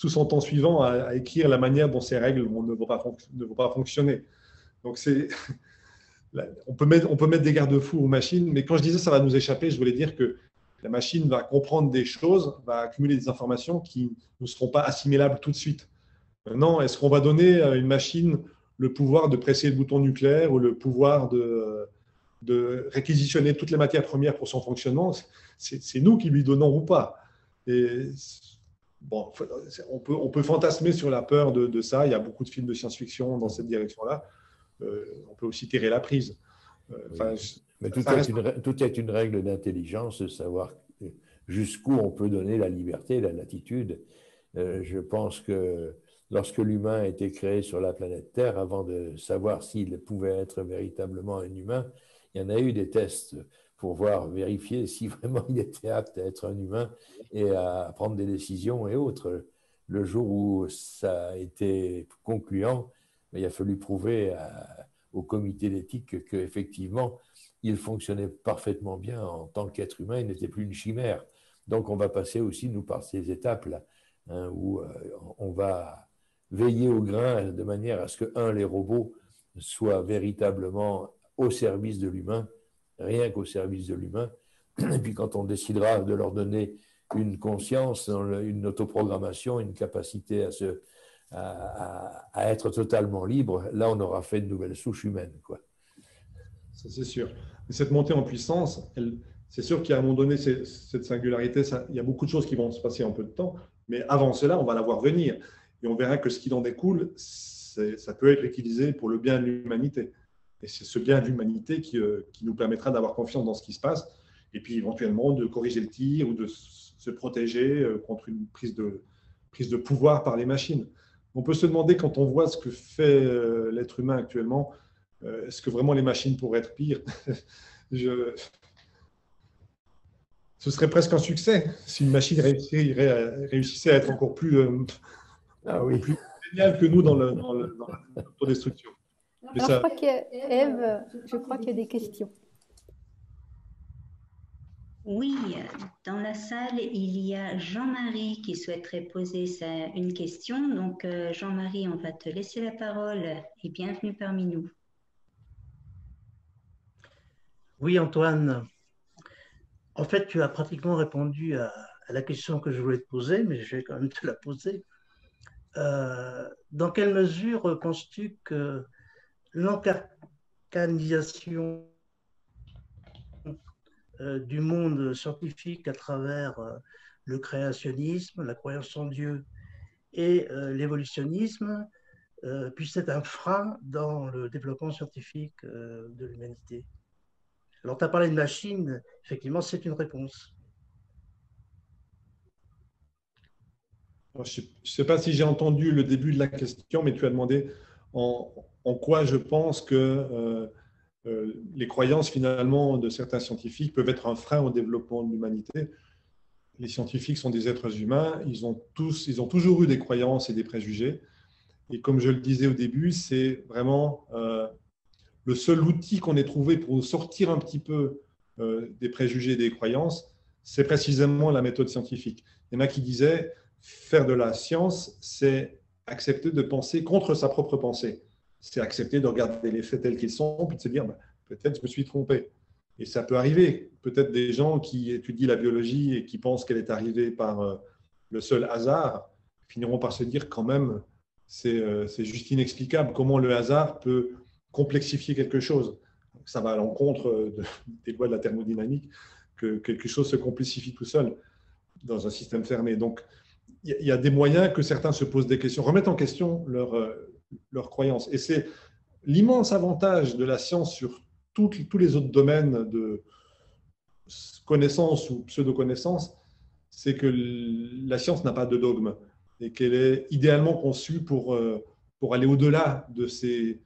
son temps suivant à écrire la manière dont ces règles ne vont pas fonctionner. Donc on peut mettre des garde-fous aux machines, mais quand je disais ça va nous échapper, je voulais dire que la machine va comprendre des choses, va accumuler des informations qui ne seront pas assimilables tout de suite. Maintenant, est-ce qu'on va donner à une machine le pouvoir de presser le bouton nucléaire ou le pouvoir de réquisitionner toutes les matières premières pour son fonctionnement? C'est nous qui lui donnons ou pas. Et bon, on peut fantasmer sur la peur de ça. Il y a beaucoup de films de science-fiction dans cette direction-là. On peut aussi tirer la prise. Mais tout est une règle d'intelligence, de savoir jusqu'où on peut donner la liberté, la latitude. Je pense que lorsque l'humain a été créé sur la planète Terre, avant de savoir s'il pouvait être véritablement un humain, il y en a eu des tests pour vérifier si vraiment il était apte à être un humain et à prendre des décisions et autres. Le jour où ça a été concluant, il a fallu prouver au comité d'éthique qu'effectivement, il fonctionnait parfaitement bien en tant qu'être humain, il n'était plus une chimère. Donc on va passer aussi, nous, par ces étapes-là, hein, où on va veiller au grain de manière à ce que, les robots soient véritablement au service de l'humain, rien qu'au service de l'humain. Et puis quand on décidera de leur donner une conscience, une autoprogrammation, une capacité à être totalement libre, là on aura fait une nouvelle souche humaine, quoi. Ça c'est sûr. Et cette montée en puissance, C'est sûr qu'à un moment donné, cette singularité, il y a beaucoup de choses qui vont se passer en peu de temps, mais avant cela, on va la voir venir. Et on verra que ce qui en découle, ça peut être utilisé pour le bien de l'humanité. Et c'est ce bien de l'humanité qui nous permettra d'avoir confiance dans ce qui se passe, et puis éventuellement de corriger le tir ou de se protéger contre une prise de pouvoir par les machines. On peut se demander, quand on voit ce que fait l'être humain actuellement, est-ce que vraiment les machines pourraient être pires? Ce serait presque un succès si une machine réussissait à être encore plus, plus géniale que nous dans l'autodestruction. Je crois qu'il y a Ève, je crois qu'il y a des questions. Oui, dans la salle, il y a Jean-Marie qui souhaiterait poser une question. Donc, Jean-Marie, on va te laisser la parole et bienvenue parmi nous. Oui, Antoine. En fait, tu as pratiquement répondu à la question que je voulais te poser, mais je vais quand même te la poser. Dans quelle mesure penses-tu que l'encarcanisation du monde scientifique à travers le créationnisme, la croyance en Dieu et l'évolutionnisme puisse être un frein dans le développement scientifique de l'humanité? Alors, tu as parlé de machines, effectivement, c'est une réponse. Je ne sais pas si j'ai entendu le début de la question, mais tu as demandé en quoi je pense que les croyances, finalement, de certains scientifiques peuvent être un frein au développement de l'humanité. Les scientifiques sont des êtres humains, ils ont toujours eu des croyances et des préjugés. Et comme je le disais au début, c'est vraiment le seul outil qu'on ait trouvé pour sortir un petit peu des préjugés et des croyances, c'est précisément la méthode scientifique. Il y en a qui disaient, faire de la science, c'est accepter de penser contre sa propre pensée. C'est accepter de regarder les faits tels qu'ils sont, puis de se dire, peut-être je me suis trompé. Et ça peut arriver. Peut-être des gens qui étudient la biologie et qui pensent qu'elle est arrivée par le seul hasard, finiront par se dire quand même, c'est juste inexplicable comment le hasard peut complexifier quelque chose. Ça va à l'encontre des lois de la thermodynamique, que quelque chose se complexifie tout seul dans un système fermé. Donc, il y a des moyens que certains se posent des questions, remettent en question leurs croyances. Et c'est l'immense avantage de la science sur tous les autres domaines de connaissance ou pseudo-connaissance, c'est que la science n'a pas de dogme et qu'elle est idéalement conçue pour aller au-delà de ces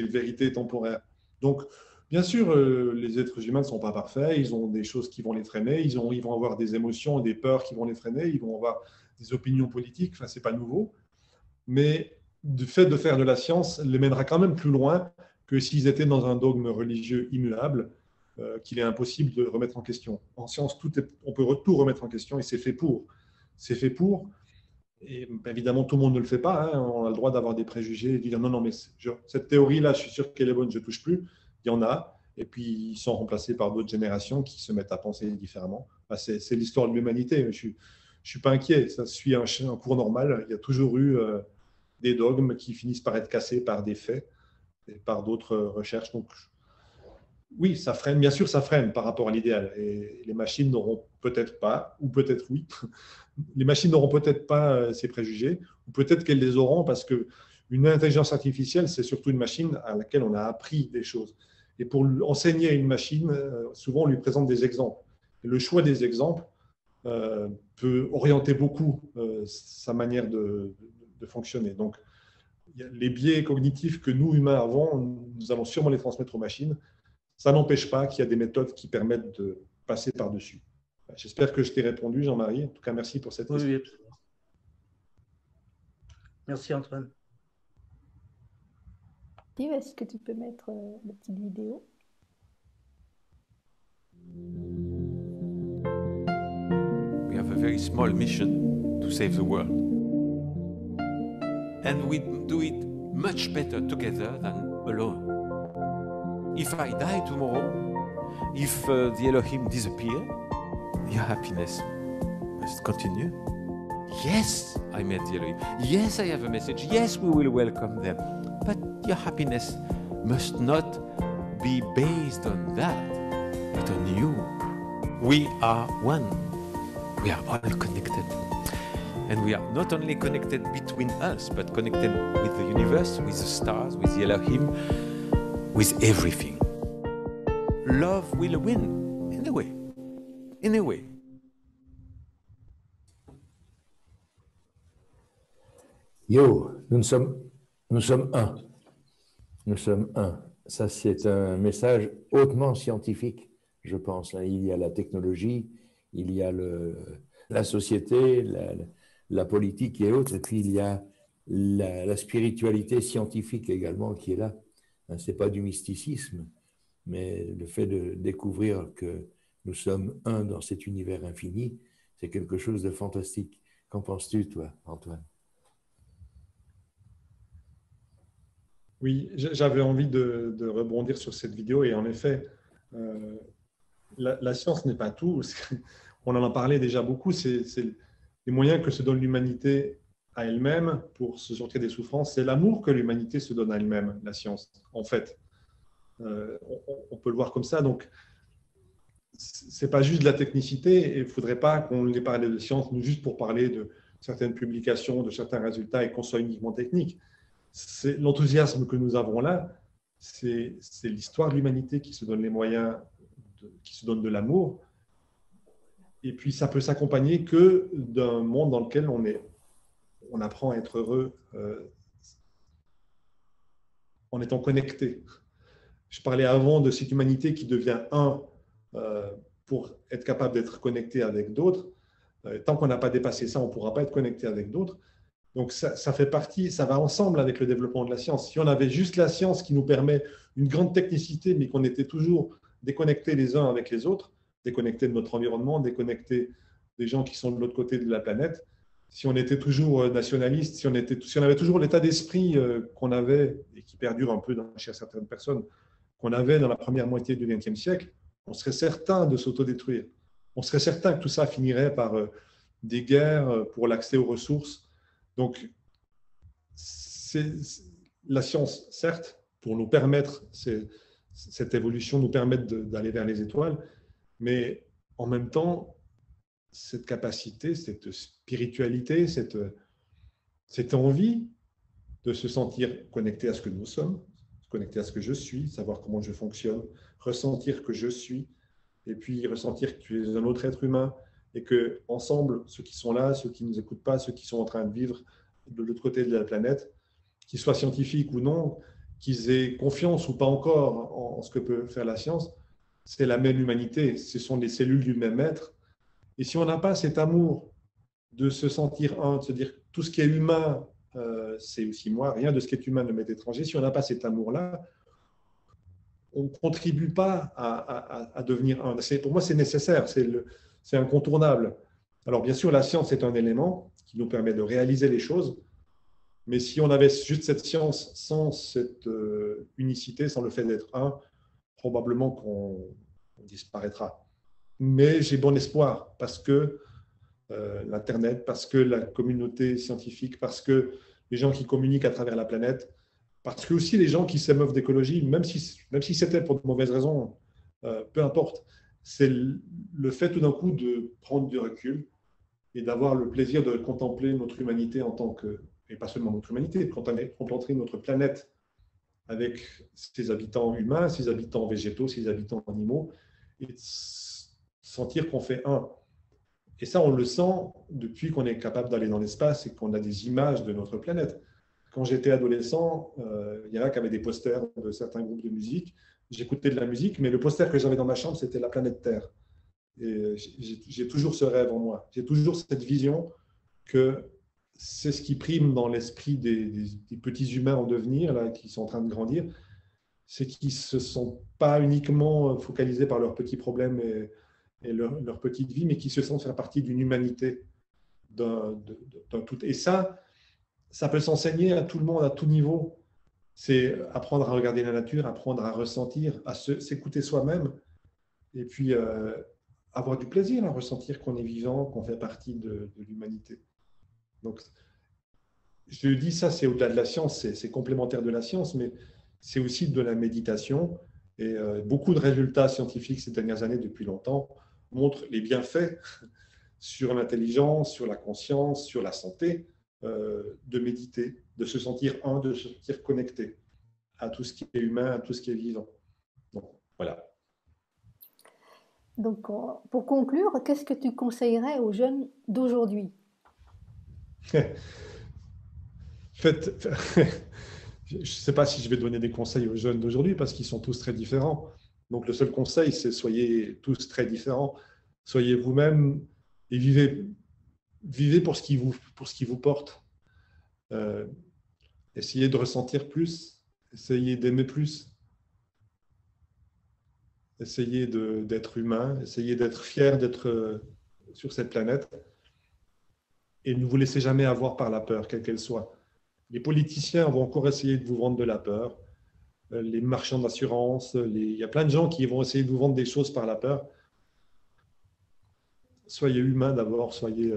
vérités temporaires. Donc, bien sûr, les êtres humains ne sont pas parfaits, ils ont des choses qui vont les freiner, ils vont avoir des émotions et des peurs qui vont les freiner, ils vont avoir des opinions politiques, enfin, ce n'est pas nouveau. Mais le fait de faire de la science les mènera quand même plus loin que s'ils étaient dans un dogme religieux immuable qu'il est impossible de remettre en question. En science, on peut tout remettre en question et c'est fait pour. C'est fait pour. Et évidemment, tout le monde ne le fait pas. Hein. On a le droit d'avoir des préjugés et de dire non, mais cette théorie-là, je suis sûr qu'elle est bonne, je ne touche plus. Il y en a. Et puis, ils sont remplacés par d'autres générations qui se mettent à penser différemment. C'est l'histoire de l'humanité. Je ne suis pas inquiet. Ça suit un cours normal. Il y a toujours eu des dogmes qui finissent par être cassés par des faits et par d'autres recherches. Donc, oui, ça freine. Bien sûr, ça freine par rapport à l'idéal. Et les machines n'auront peut-être pas, ou peut-être oui, les machines n'auront peut-être pas ces préjugés, ou peut-être qu'elles les auront parce qu'une intelligence artificielle, c'est surtout une machine à laquelle on a appris des choses. Et pour enseigner à une machine, souvent on lui présente des exemples. Et le choix des exemples peut orienter beaucoup sa manière de fonctionner. Donc, les biais cognitifs que nous, humains, avons, nous allons sûrement les transmettre aux machines. Ça n'empêche pas qu'il y a des méthodes qui permettent de passer par-dessus. J'espère que je t'ai répondu, Jean-Marie. En tout cas, merci pour cette question. Oui, absolument. Merci, Antoine. Steve, est-ce que tu peux mettre la petite vidéo? We have a very small mission to save the world. And we do it much better together than alone. If I die tomorrow, if the Elohim disappear, your happiness must continue. Yes, I met the Elohim. Yes, I have a message. Yes, we will welcome them. But your happiness must not be based on that, but on you. We are one. We are all connected. And we are not only connected between us, but connected with the universe, with the stars, with the Elohim, with everything. Love will win, in a way. In a way. Yo, nous sommes un. Nous sommes un. Ça, c'est un message hautement scientifique, je pense. Là, il y a la technologie, il y a la société, la politique et autres, et puis il y a la spiritualité scientifique également qui est là. Ce n'est pas du mysticisme, mais le fait de découvrir que nous sommes un dans cet univers infini, c'est quelque chose de fantastique. Qu'en penses-tu, toi, Antoine? Oui, j'avais envie de rebondir sur cette vidéo et en effet, la science n'est pas tout. On en a parlé déjà beaucoup, c'est les moyens que se donne l'humanité à elle-même pour se sortir des souffrances. C'est l'amour que l'humanité se donne à elle-même, la science, en fait. On peut le voir comme ça. Donc, ce n'est pas juste de la technicité et il ne faudrait pas qu'on ait parlé de science juste pour parler de certaines publications, de certains résultats et qu'on soit uniquement technique. C'est l'enthousiasme que nous avons là, c'est l'histoire de l'humanité qui se donne les moyens, qui se donne de l'amour. Et puis, ça peut s'accompagner que d'un monde dans lequel on apprend à être heureux en étant connecté. Je parlais avant de cette humanité qui devient un pour être capable d'être connecté avec d'autres. Tant qu'on n'a pas dépassé ça, on ne pourra pas être connecté avec d'autres. Donc, ça fait partie, ça va ensemble avec le développement de la science. Si on avait juste la science qui nous permet une grande technicité, mais qu'on était toujours déconnectés les uns avec les autres, déconnectés de notre environnement, déconnectés des gens qui sont de l'autre côté de la planète, si on était toujours nationaliste, si on avait toujours l'état d'esprit qu'on avait, et qui perdure un peu chez certaines personnes, qu'on avait dans la première moitié du XXe siècle, on serait certain de s'autodétruire. On serait certain que tout ça finirait par des guerres pour l'accès aux ressources. Donc, la science, certes, pour nous permettre, cette évolution nous permet d'aller vers les étoiles, mais en même temps, cette capacité, cette spiritualité, cette envie de se sentir connecté à ce que nous sommes, connecté à ce que je suis, savoir comment je fonctionne, ressentir que je suis, et puis ressentir que tu es un autre être humain, et que ensemble, ceux qui sont là, ceux qui ne nous écoutent pas, ceux qui sont en train de vivre de l'autre côté de la planète, qu'ils soient scientifiques ou non, qu'ils aient confiance ou pas encore en ce que peut faire la science, c'est la même humanité, ce sont les cellules du même être. Et si on n'a pas cet amour de se sentir un, de se dire tout ce qui est humain, c'est aussi moi, rien de ce qui est humain ne m'est étranger, si on n'a pas cet amour-là, on ne contribue pas à devenir un. Pour moi, c'est nécessaire, c'est incontournable. Alors, bien sûr, la science est un élément qui nous permet de réaliser les choses, mais si on avait juste cette science sans cette unicité, sans le fait d'être un, probablement qu'on disparaîtra. Mais j'ai bon espoir parce que l'Internet, parce que la communauté scientifique, parce que les gens qui communiquent à travers la planète, parce que aussi les gens qui s'émeuvent d'écologie, même si c'était pour de mauvaises raisons, peu importe, c'est le fait tout d'un coup de prendre du recul et d'avoir le plaisir de contempler notre humanité en tant que, et pas seulement notre humanité, de contempler notre planète avec ses habitants humains, ses habitants végétaux, ses habitants animaux, et de sentir qu'on fait un. Et ça, on le sent depuis qu'on est capable d'aller dans l'espace et qu'on a des images de notre planète. Quand j'étais adolescent, il y en a qui avaient des posters de certains groupes de musique. J'écoutais de la musique, mais le poster que j'avais dans ma chambre, c'était la planète Terre. Et j'ai toujours ce rêve en moi. J'ai toujours cette vision que c'est ce qui prime dans l'esprit des petits humains en devenir, là, qui sont en train de grandir, c'est qu'ils ne se sont pas uniquement focalisés par leurs petits problèmes et leur petite vie, mais qui se sentent faire partie d'une humanité, d'un tout. Et ça peut s'enseigner à tout le monde, à tout niveau. C'est apprendre à regarder la nature, apprendre à ressentir, à s'écouter soi-même, et puis avoir du plaisir à ressentir qu'on est vivant, qu'on fait partie de l'humanité. Donc, je dis ça, c'est au-delà de la science, c'est complémentaire de la science, mais c'est aussi de la méditation. Et beaucoup de résultats scientifiques ces dernières années, depuis longtemps, montre les bienfaits sur l'intelligence, sur la conscience, sur la santé, de méditer, de se sentir de se sentir connecté à tout ce qui est humain, à tout ce qui est vivant. Donc, voilà. Donc, pour conclure, qu'est-ce que tu conseillerais aux jeunes d'aujourd'hui? Faites, je ne sais pas si je vais donner des conseils aux jeunes d'aujourd'hui parce qu'ils sont tous très différents. Donc, le seul conseil, c'est soyez tous très différents. Soyez vous-même et vivez pour ce qui vous porte. Essayez de ressentir plus, essayez d'aimer plus, essayez d'être humain, essayez d'être fier d'être sur cette planète et ne vous laissez jamais avoir par la peur, quelle qu'elle soit. Les politiciens vont encore essayer de vous vendre de la peur, les marchands d'assurance, il y a plein de gens qui vont essayer de vous vendre des choses par la peur. Soyez humain d'abord, soyez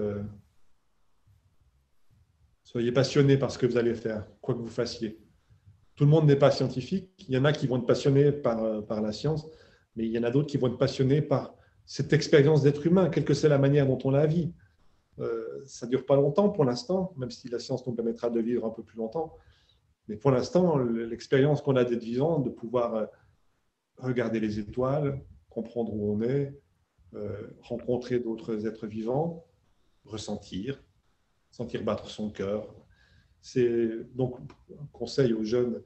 passionné par ce que vous allez faire, quoi que vous fassiez. Tout le monde n'est pas scientifique. Il y en a qui vont être passionnés par la science, mais il y en a d'autres qui vont être passionnés par cette expérience d'être humain, quelle que soit la manière dont on la vit. Ça ne dure pas longtemps pour l'instant, même si la science nous permettra de vivre un peu plus longtemps. Mais pour l'instant, l'expérience qu'on a d'être vivant, de pouvoir regarder les étoiles, comprendre où on est, rencontrer d'autres êtres vivants, ressentir battre son cœur. Donc, un conseil aux jeunes,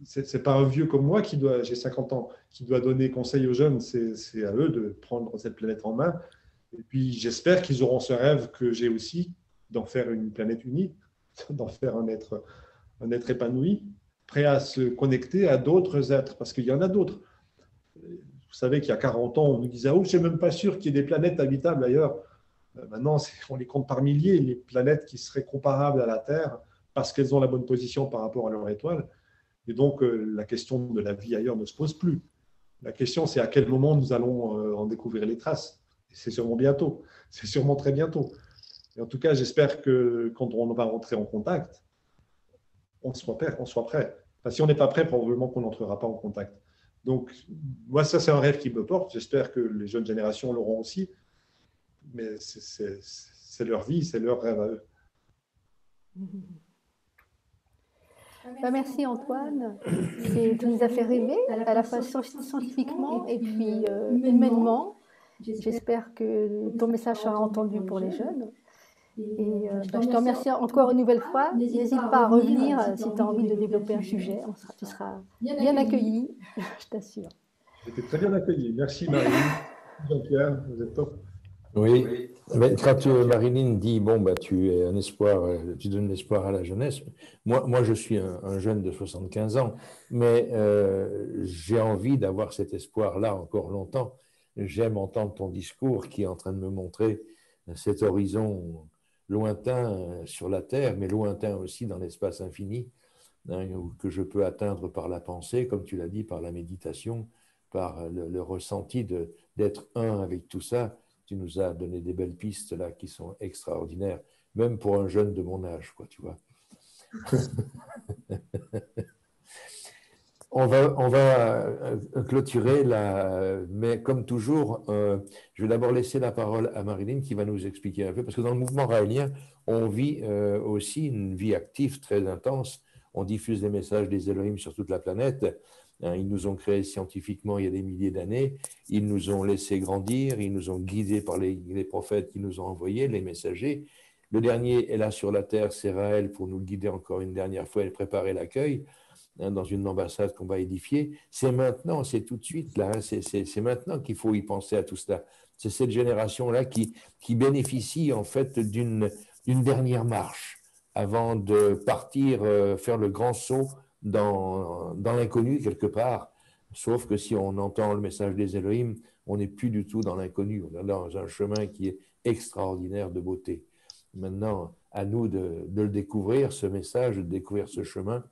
c'est pas un vieux comme moi j'ai 50 ans, qui doit donner conseil aux jeunes, c'est à eux de prendre cette planète en main. Et puis, j'espère qu'ils auront ce rêve que j'ai aussi, d'en faire une planète unie, d'en faire un être épanoui, prêt à se connecter à d'autres êtres, parce qu'il y en a d'autres. Vous savez qu'il y a 40 ans, on nous disait « Oh, je ne suis même pas sûr qu'il y ait des planètes habitables ailleurs ». Maintenant, on les compte par milliers, les planètes qui seraient comparables à la Terre parce qu'elles ont la bonne position par rapport à leur étoile. Et donc, la question de la vie ailleurs ne se pose plus. La question, c'est à quel moment nous allons en découvrir les traces. Et c'est sûrement bientôt, c'est sûrement très bientôt. Et en tout cas, j'espère que quand on va rentrer en contact, on soit prêt. Parce que si on n'est pas prêt, probablement qu'on n'entrera pas en contact. Donc, moi, ça, c'est un rêve qui me porte. J'espère que les jeunes générations l'auront aussi. Mais c'est leur vie, c'est leur rêve à eux. Merci Antoine. Tu nous as fait rêver à la fois scientifiquement et puis humainement. J'espère que ton message sera entendu pour les jeunes. Et je te remercie encore une nouvelle fois. N'hésite pas à revenir si tu as envie de développer un sujet. Tu seras bien accueilli, je t'assure. J'étais très bien accueilli. Merci Marie, Jean-Pierre, vous êtes top. Oui, mais quand Marilyn dit bon tu es un espoir, tu donnes l'espoir à la jeunesse. Moi je suis un jeune de 75 ans, mais j'ai envie d'avoir cet espoir-là encore longtemps. J'aime entendre ton discours qui est en train de me montrer cet horizon lointain sur la Terre, mais lointain aussi dans l'espace infini, hein, que je peux atteindre par la pensée, comme tu l'as dit, par la méditation, par le ressenti d'être un avec tout ça. Tu nous as donné des belles pistes là qui sont extraordinaires, même pour un jeune de mon âge, quoi, tu vois. On va clôturer là, mais comme toujours, je vais d'abord laisser la parole à Marilyn qui va nous expliquer un peu, parce que dans le mouvement raélien, on vit aussi une vie active très intense. On diffuse les messages des Elohim sur toute la planète. Ils nous ont créés scientifiquement il y a des milliers d'années, ils nous ont laissé grandir, ils nous ont guidés par les prophètes qui nous ont envoyés, les messagers. Le dernier est là sur la terre, c'est Raël, pour nous guider encore une dernière fois et préparer l'accueil dans une ambassade qu'on va édifier. C'est maintenant, c'est tout de suite, là, c'est maintenant qu'il faut y penser à tout cela. C'est cette génération-là qui bénéficie en fait d'une dernière marche avant de partir faire le grand saut dans l'inconnu quelque part, sauf que si on entend le message des Elohim, on n'est plus du tout dans l'inconnu, on est dans un chemin qui est extraordinaire de beauté. Maintenant, à nous de le découvrir, ce message, de découvrir ce chemin.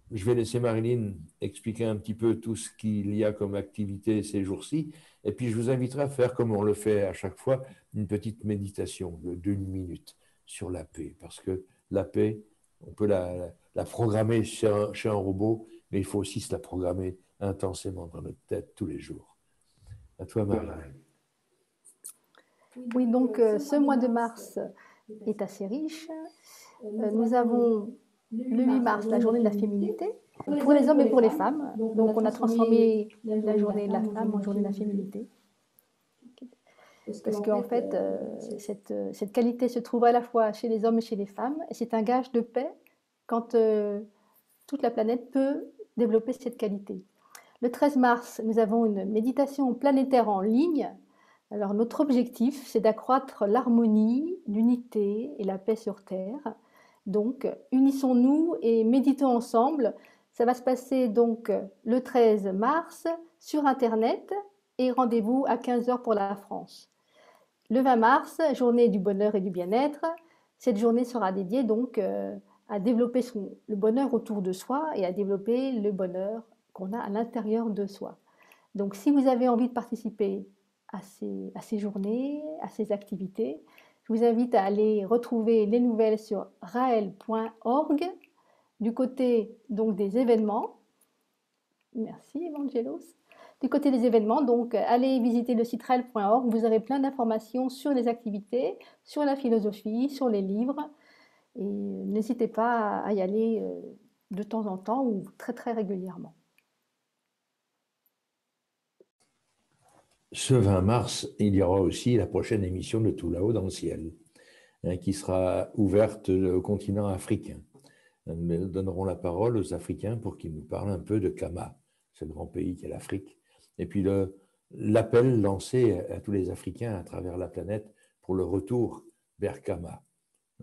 Je vais laisser Marilyn expliquer un petit peu tout ce qu'il y a comme activité ces jours-ci, et puis je vous inviterai à faire, comme on le fait à chaque fois, une petite méditation de 1 minute sur la paix, parce que la paix, on peut la programmer chez un robot, mais il faut aussi se la programmer intensément dans notre tête tous les jours. À toi, Marie. Oui, donc ce mois de mars est assez riche. Nous avons le 8 mars, la journée de la féminité, pour les hommes et pour les femmes. Donc on a transformé la journée de la femme en journée de la féminité. Parce qu'en fait, cette qualité se trouve à la fois chez les hommes et chez les femmes. Et c'est un gage de paix quand toute la planète peut développer cette qualité. Le 13 mars, nous avons une méditation planétaire en ligne. Alors notre objectif, c'est d'accroître l'harmonie, l'unité et la paix sur Terre. Donc, unissons-nous et méditons ensemble. Ça va se passer donc le 13 mars sur Internet et rendez-vous à 15h pour la France. Le 20 mars, journée du bonheur et du bien-être. Cette journée sera dédiée donc à développer le bonheur autour de soi et à développer le bonheur qu'on a à l'intérieur de soi. Donc, si vous avez envie de participer à ces journées, à ces activités, je vous invite à aller retrouver les nouvelles sur rael.org du côté donc des événements. Merci Evangelos. Du côté des événements, donc allez visiter le site rael.org, vous aurez plein d'informations sur les activités, sur la philosophie, sur les livres. Et n'hésitez pas à y aller de temps en temps ou très très régulièrement. Ce 20 mars, il y aura aussi la prochaine émission de Tout là-haut dans le ciel, qui sera ouverte au continent africain. Nous donnerons la parole aux Africains pour qu'ils nous parlent un peu de Kama, ce grand pays qu'est l'Afrique. Et puis l'appel lancé à tous les Africains à travers la planète pour le retour vers Kama.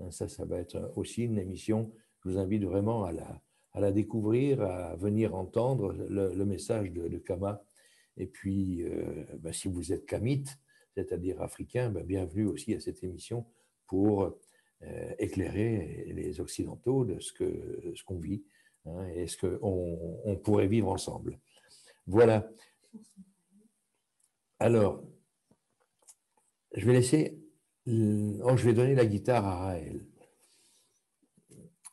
Ça va être aussi une émission, je vous invite vraiment à la découvrir, à venir entendre le message de Kama. Et puis, si vous êtes kamite, c'est-à-dire africain, bienvenue aussi à cette émission pour éclairer les Occidentaux de ce qu'on vit et ce qu'on pourrait vivre ensemble. Voilà. Alors, je vais donner la guitare à Raël.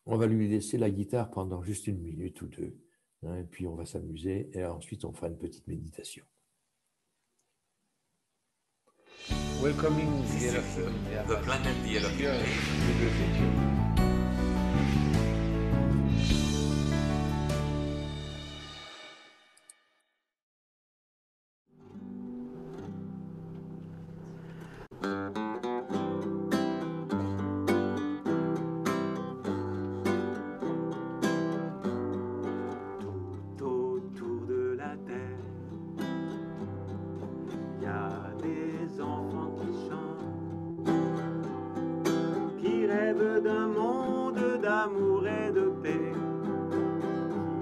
On va lui laisser la guitare pendant juste 1 minute ou 2. Et puis on va s'amuser et ensuite on fera une petite méditation. Welcoming the planet, the Elohim. D'un monde d'amour et de paix,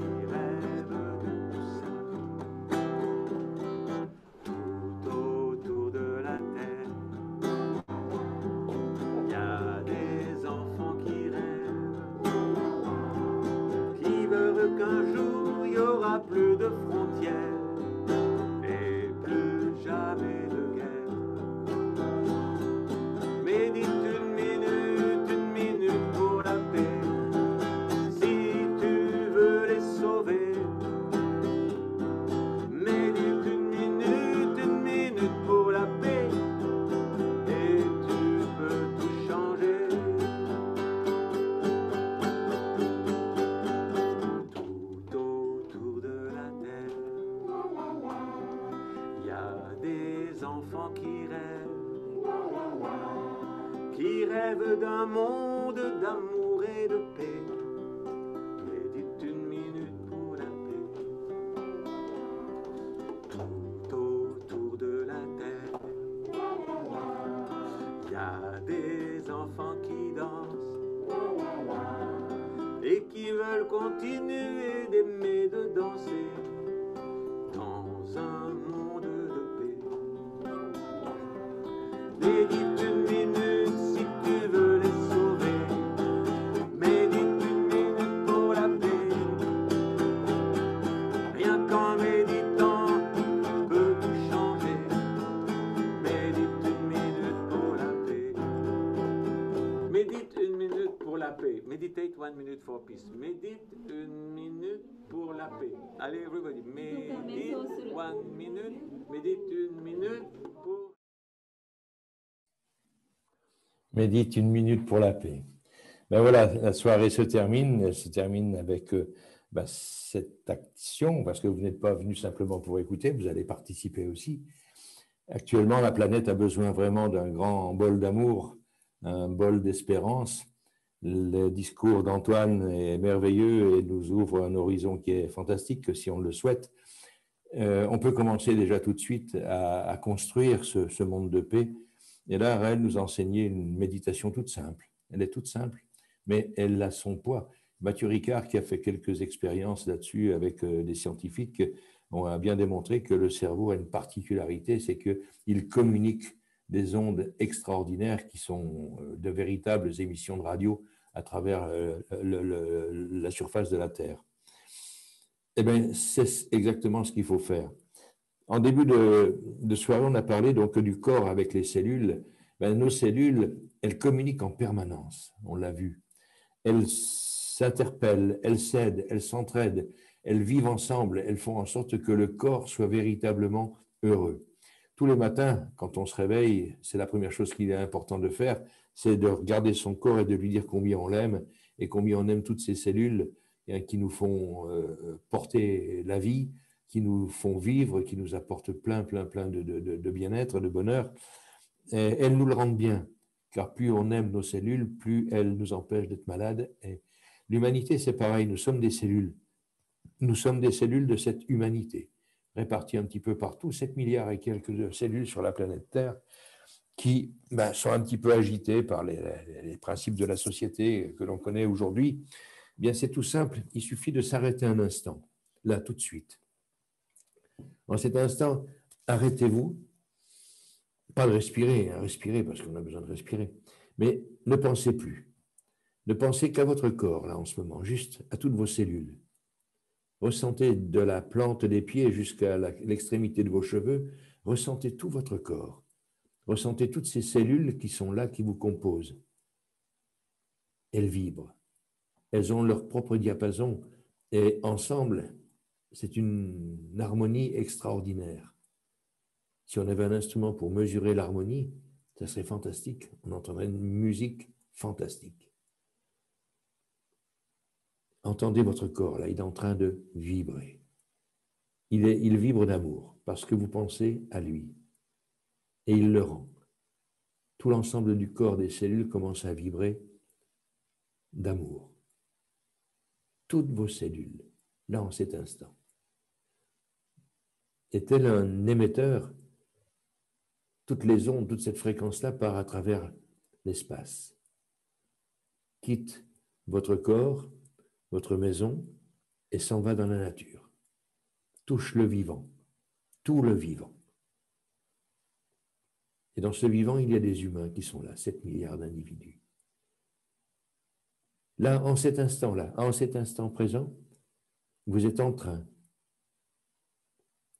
qui rêve de tout ça, tout autour de la terre. Il y a des enfants qui rêvent, qui veulent qu'un jour il y aura plus de frontières et plus jamais de guerre. Médite une minute pour la paix, si tu veux les sauver. Médite une minute pour la paix, et tu peux tout changer. Tout autour de la terre, il y a des enfants qui rêvent d'un monde d'amour et de paix. Médite 1 minute pour la paix. Tout autour de la terre, il y a des enfants qui dansent et qui veulent continuer d'aimer, de danser dans un monde de paix. Médite 1 minute si tu veux les sauver. Médite 1 minute pour la paix. Rien qu'en méditant, tu peux tout changer. Médite 1 minute pour la paix. Médite 1 minute pour la paix. Meditate 1 minute for peace. Médite 1 minute pour la paix. Allez, everybody. Médite 1 minute. Médite 1 minute pour... Médite 1 minute pour la paix. Ben voilà, la soirée se termine. Elle se termine avec cette action, parce que vous n'êtes pas venu simplement pour écouter, vous allez participer aussi. Actuellement, la planète a besoin vraiment d'un grand bol d'amour, un bol d'espérance. Le discours d'Antoine est merveilleux et nous ouvre un horizon qui est fantastique, si on le souhaite. On peut commencer déjà tout de suite à construire ce monde de paix. Et là, Raël nous a enseigné une méditation toute simple. Elle est toute simple, mais elle a son poids. Mathieu Ricard, qui a fait quelques expériences là-dessus avec des scientifiques, on a bien démontré que le cerveau a une particularité, c'est qu'il communique des ondes extraordinaires qui sont de véritables émissions de radio à travers la surface de la Terre. Eh bien, c'est exactement ce qu'il faut faire. En début de soirée, on a parlé donc du corps avec les cellules. Ben, nos cellules, elles communiquent en permanence, on l'a vu. Elles s'interpellent, elles s'aident, elles s'entraident, elles vivent ensemble, elles font en sorte que le corps soit véritablement heureux. Tous les matins, quand on se réveille, c'est la première chose qu'il est important de faire, c'est de regarder son corps et de lui dire combien on l'aime et combien on aime toutes ces cellules qui nous font porter la vie, qui nous font vivre, qui nous apportent plein de bien-être, de bonheur. Et elles nous le rendent bien, car plus on aime nos cellules, plus elles nous empêchent d'être malades. Et l'humanité, c'est pareil, nous sommes des cellules. Nous sommes des cellules de cette humanité, réparties un petit peu partout, 7 milliards et quelques de cellules sur la planète Terre, qui sont un petit peu agitées par les principes de la société que l'on connaît aujourd'hui. Bien, c'est tout simple, il suffit de s'arrêter un instant, là, tout de suite. En cet instant, arrêtez-vous, pas de respirer, respirer parce qu'on a besoin de respirer, mais ne pensez plus. Ne pensez qu'à votre corps, là, en ce moment, juste à toutes vos cellules. Ressentez de la plante des pieds jusqu'à l'extrémité de vos cheveux, ressentez tout votre corps. Ressentez toutes ces cellules qui sont là, qui vous composent. Elles vibrent. Elles ont leur propre diapason et ensemble, c'est une harmonie extraordinaire. Si on avait un instrument pour mesurer l'harmonie, ça serait fantastique. On entendrait une musique fantastique. Entendez votre corps, là, il est en train de vibrer. Il vibre d'amour parce que vous pensez à lui. Et il le rend. Tout l'ensemble du corps des cellules commence à vibrer d'amour. Toutes vos cellules, là, en cet instant. Et tel un émetteur, toutes les ondes, toute cette fréquence-là part à travers l'espace. Quitte votre corps, votre maison, et s'en va dans la nature. Touche le vivant, tout le vivant. Et dans ce vivant, il y a des humains qui sont là, 7 milliards d'individus. Là, en cet instant-là, en cet instant présent, vous êtes en train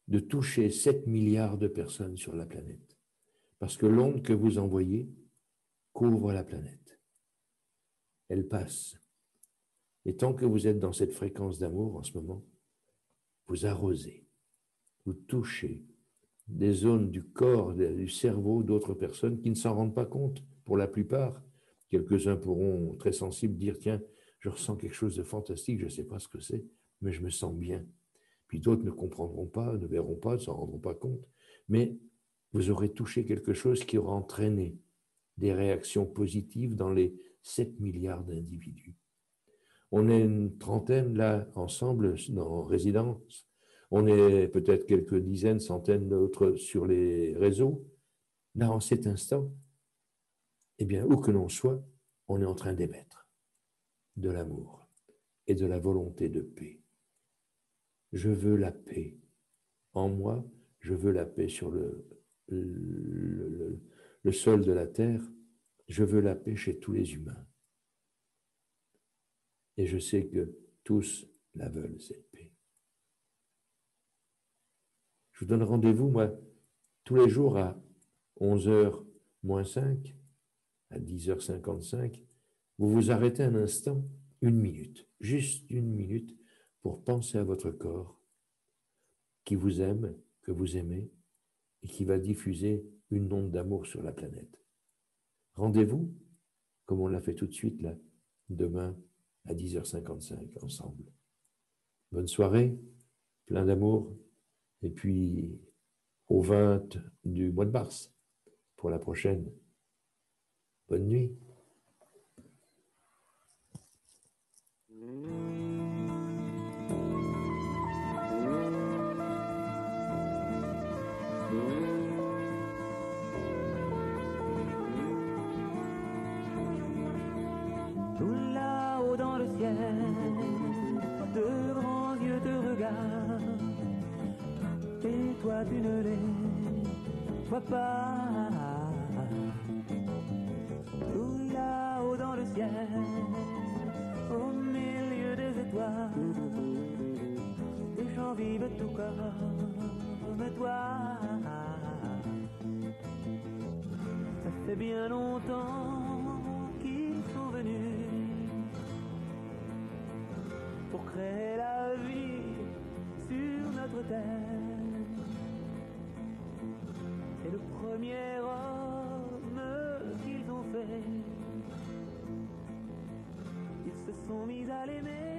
de toucher 7 milliards de personnes sur la planète. Parce que l'onde que vous envoyez couvre la planète. Elle passe. Et tant que vous êtes dans cette fréquence d'amour en ce moment, vous arrosez, vous touchez des zones du corps, du cerveau d'autres personnes qui ne s'en rendent pas compte pour la plupart. Quelques-uns pourront, très sensibles, dire « Tiens, je ressens quelque chose de fantastique, je ne sais pas ce que c'est, mais je me sens bien. » Puis d'autres ne comprendront pas, ne verront pas, ne s'en rendront pas compte. Mais vous aurez touché quelque chose qui aura entraîné des réactions positives dans les 7 milliards d'individus. On est une trentaine là, ensemble, en résidence. On est peut-être quelques dizaines, centaines d'autres sur les réseaux. Là, en cet instant, eh bien, où que l'on soit, on est en train d'émettre de l'amour et de la volonté de paix. Je veux la paix. En moi, je veux la paix sur le sol de la terre. Je veux la paix chez tous les humains. Et je sais que tous la veulent, cette paix. Je vous donne rendez-vous, moi, tous les jours à 11h moins 5, à 10h55. Vous vous arrêtez un instant, 1 minute, juste 1 minute, pour penser à votre corps qui vous aime, que vous aimez, et qui va diffuser une onde d'amour sur la planète. Rendez-vous, comme on l'a fait tout de suite là, demain à 10h55 ensemble. Bonne soirée, plein d'amour, et puis au 20 du mois de mars pour la prochaine. Bonne nuit. Tout là-haut dans le ciel, de grands yeux te regardent, et toi tu ne les vois pas. Tout là-haut dans le ciel, au milieu des étoiles, des gens vivent tout comme toi. Ça fait bien longtemps qu'ils sont venus pour créer la vie sur notre terre. Et le premier homme qu'ils ont fait, ils se sont mis à l'aimer.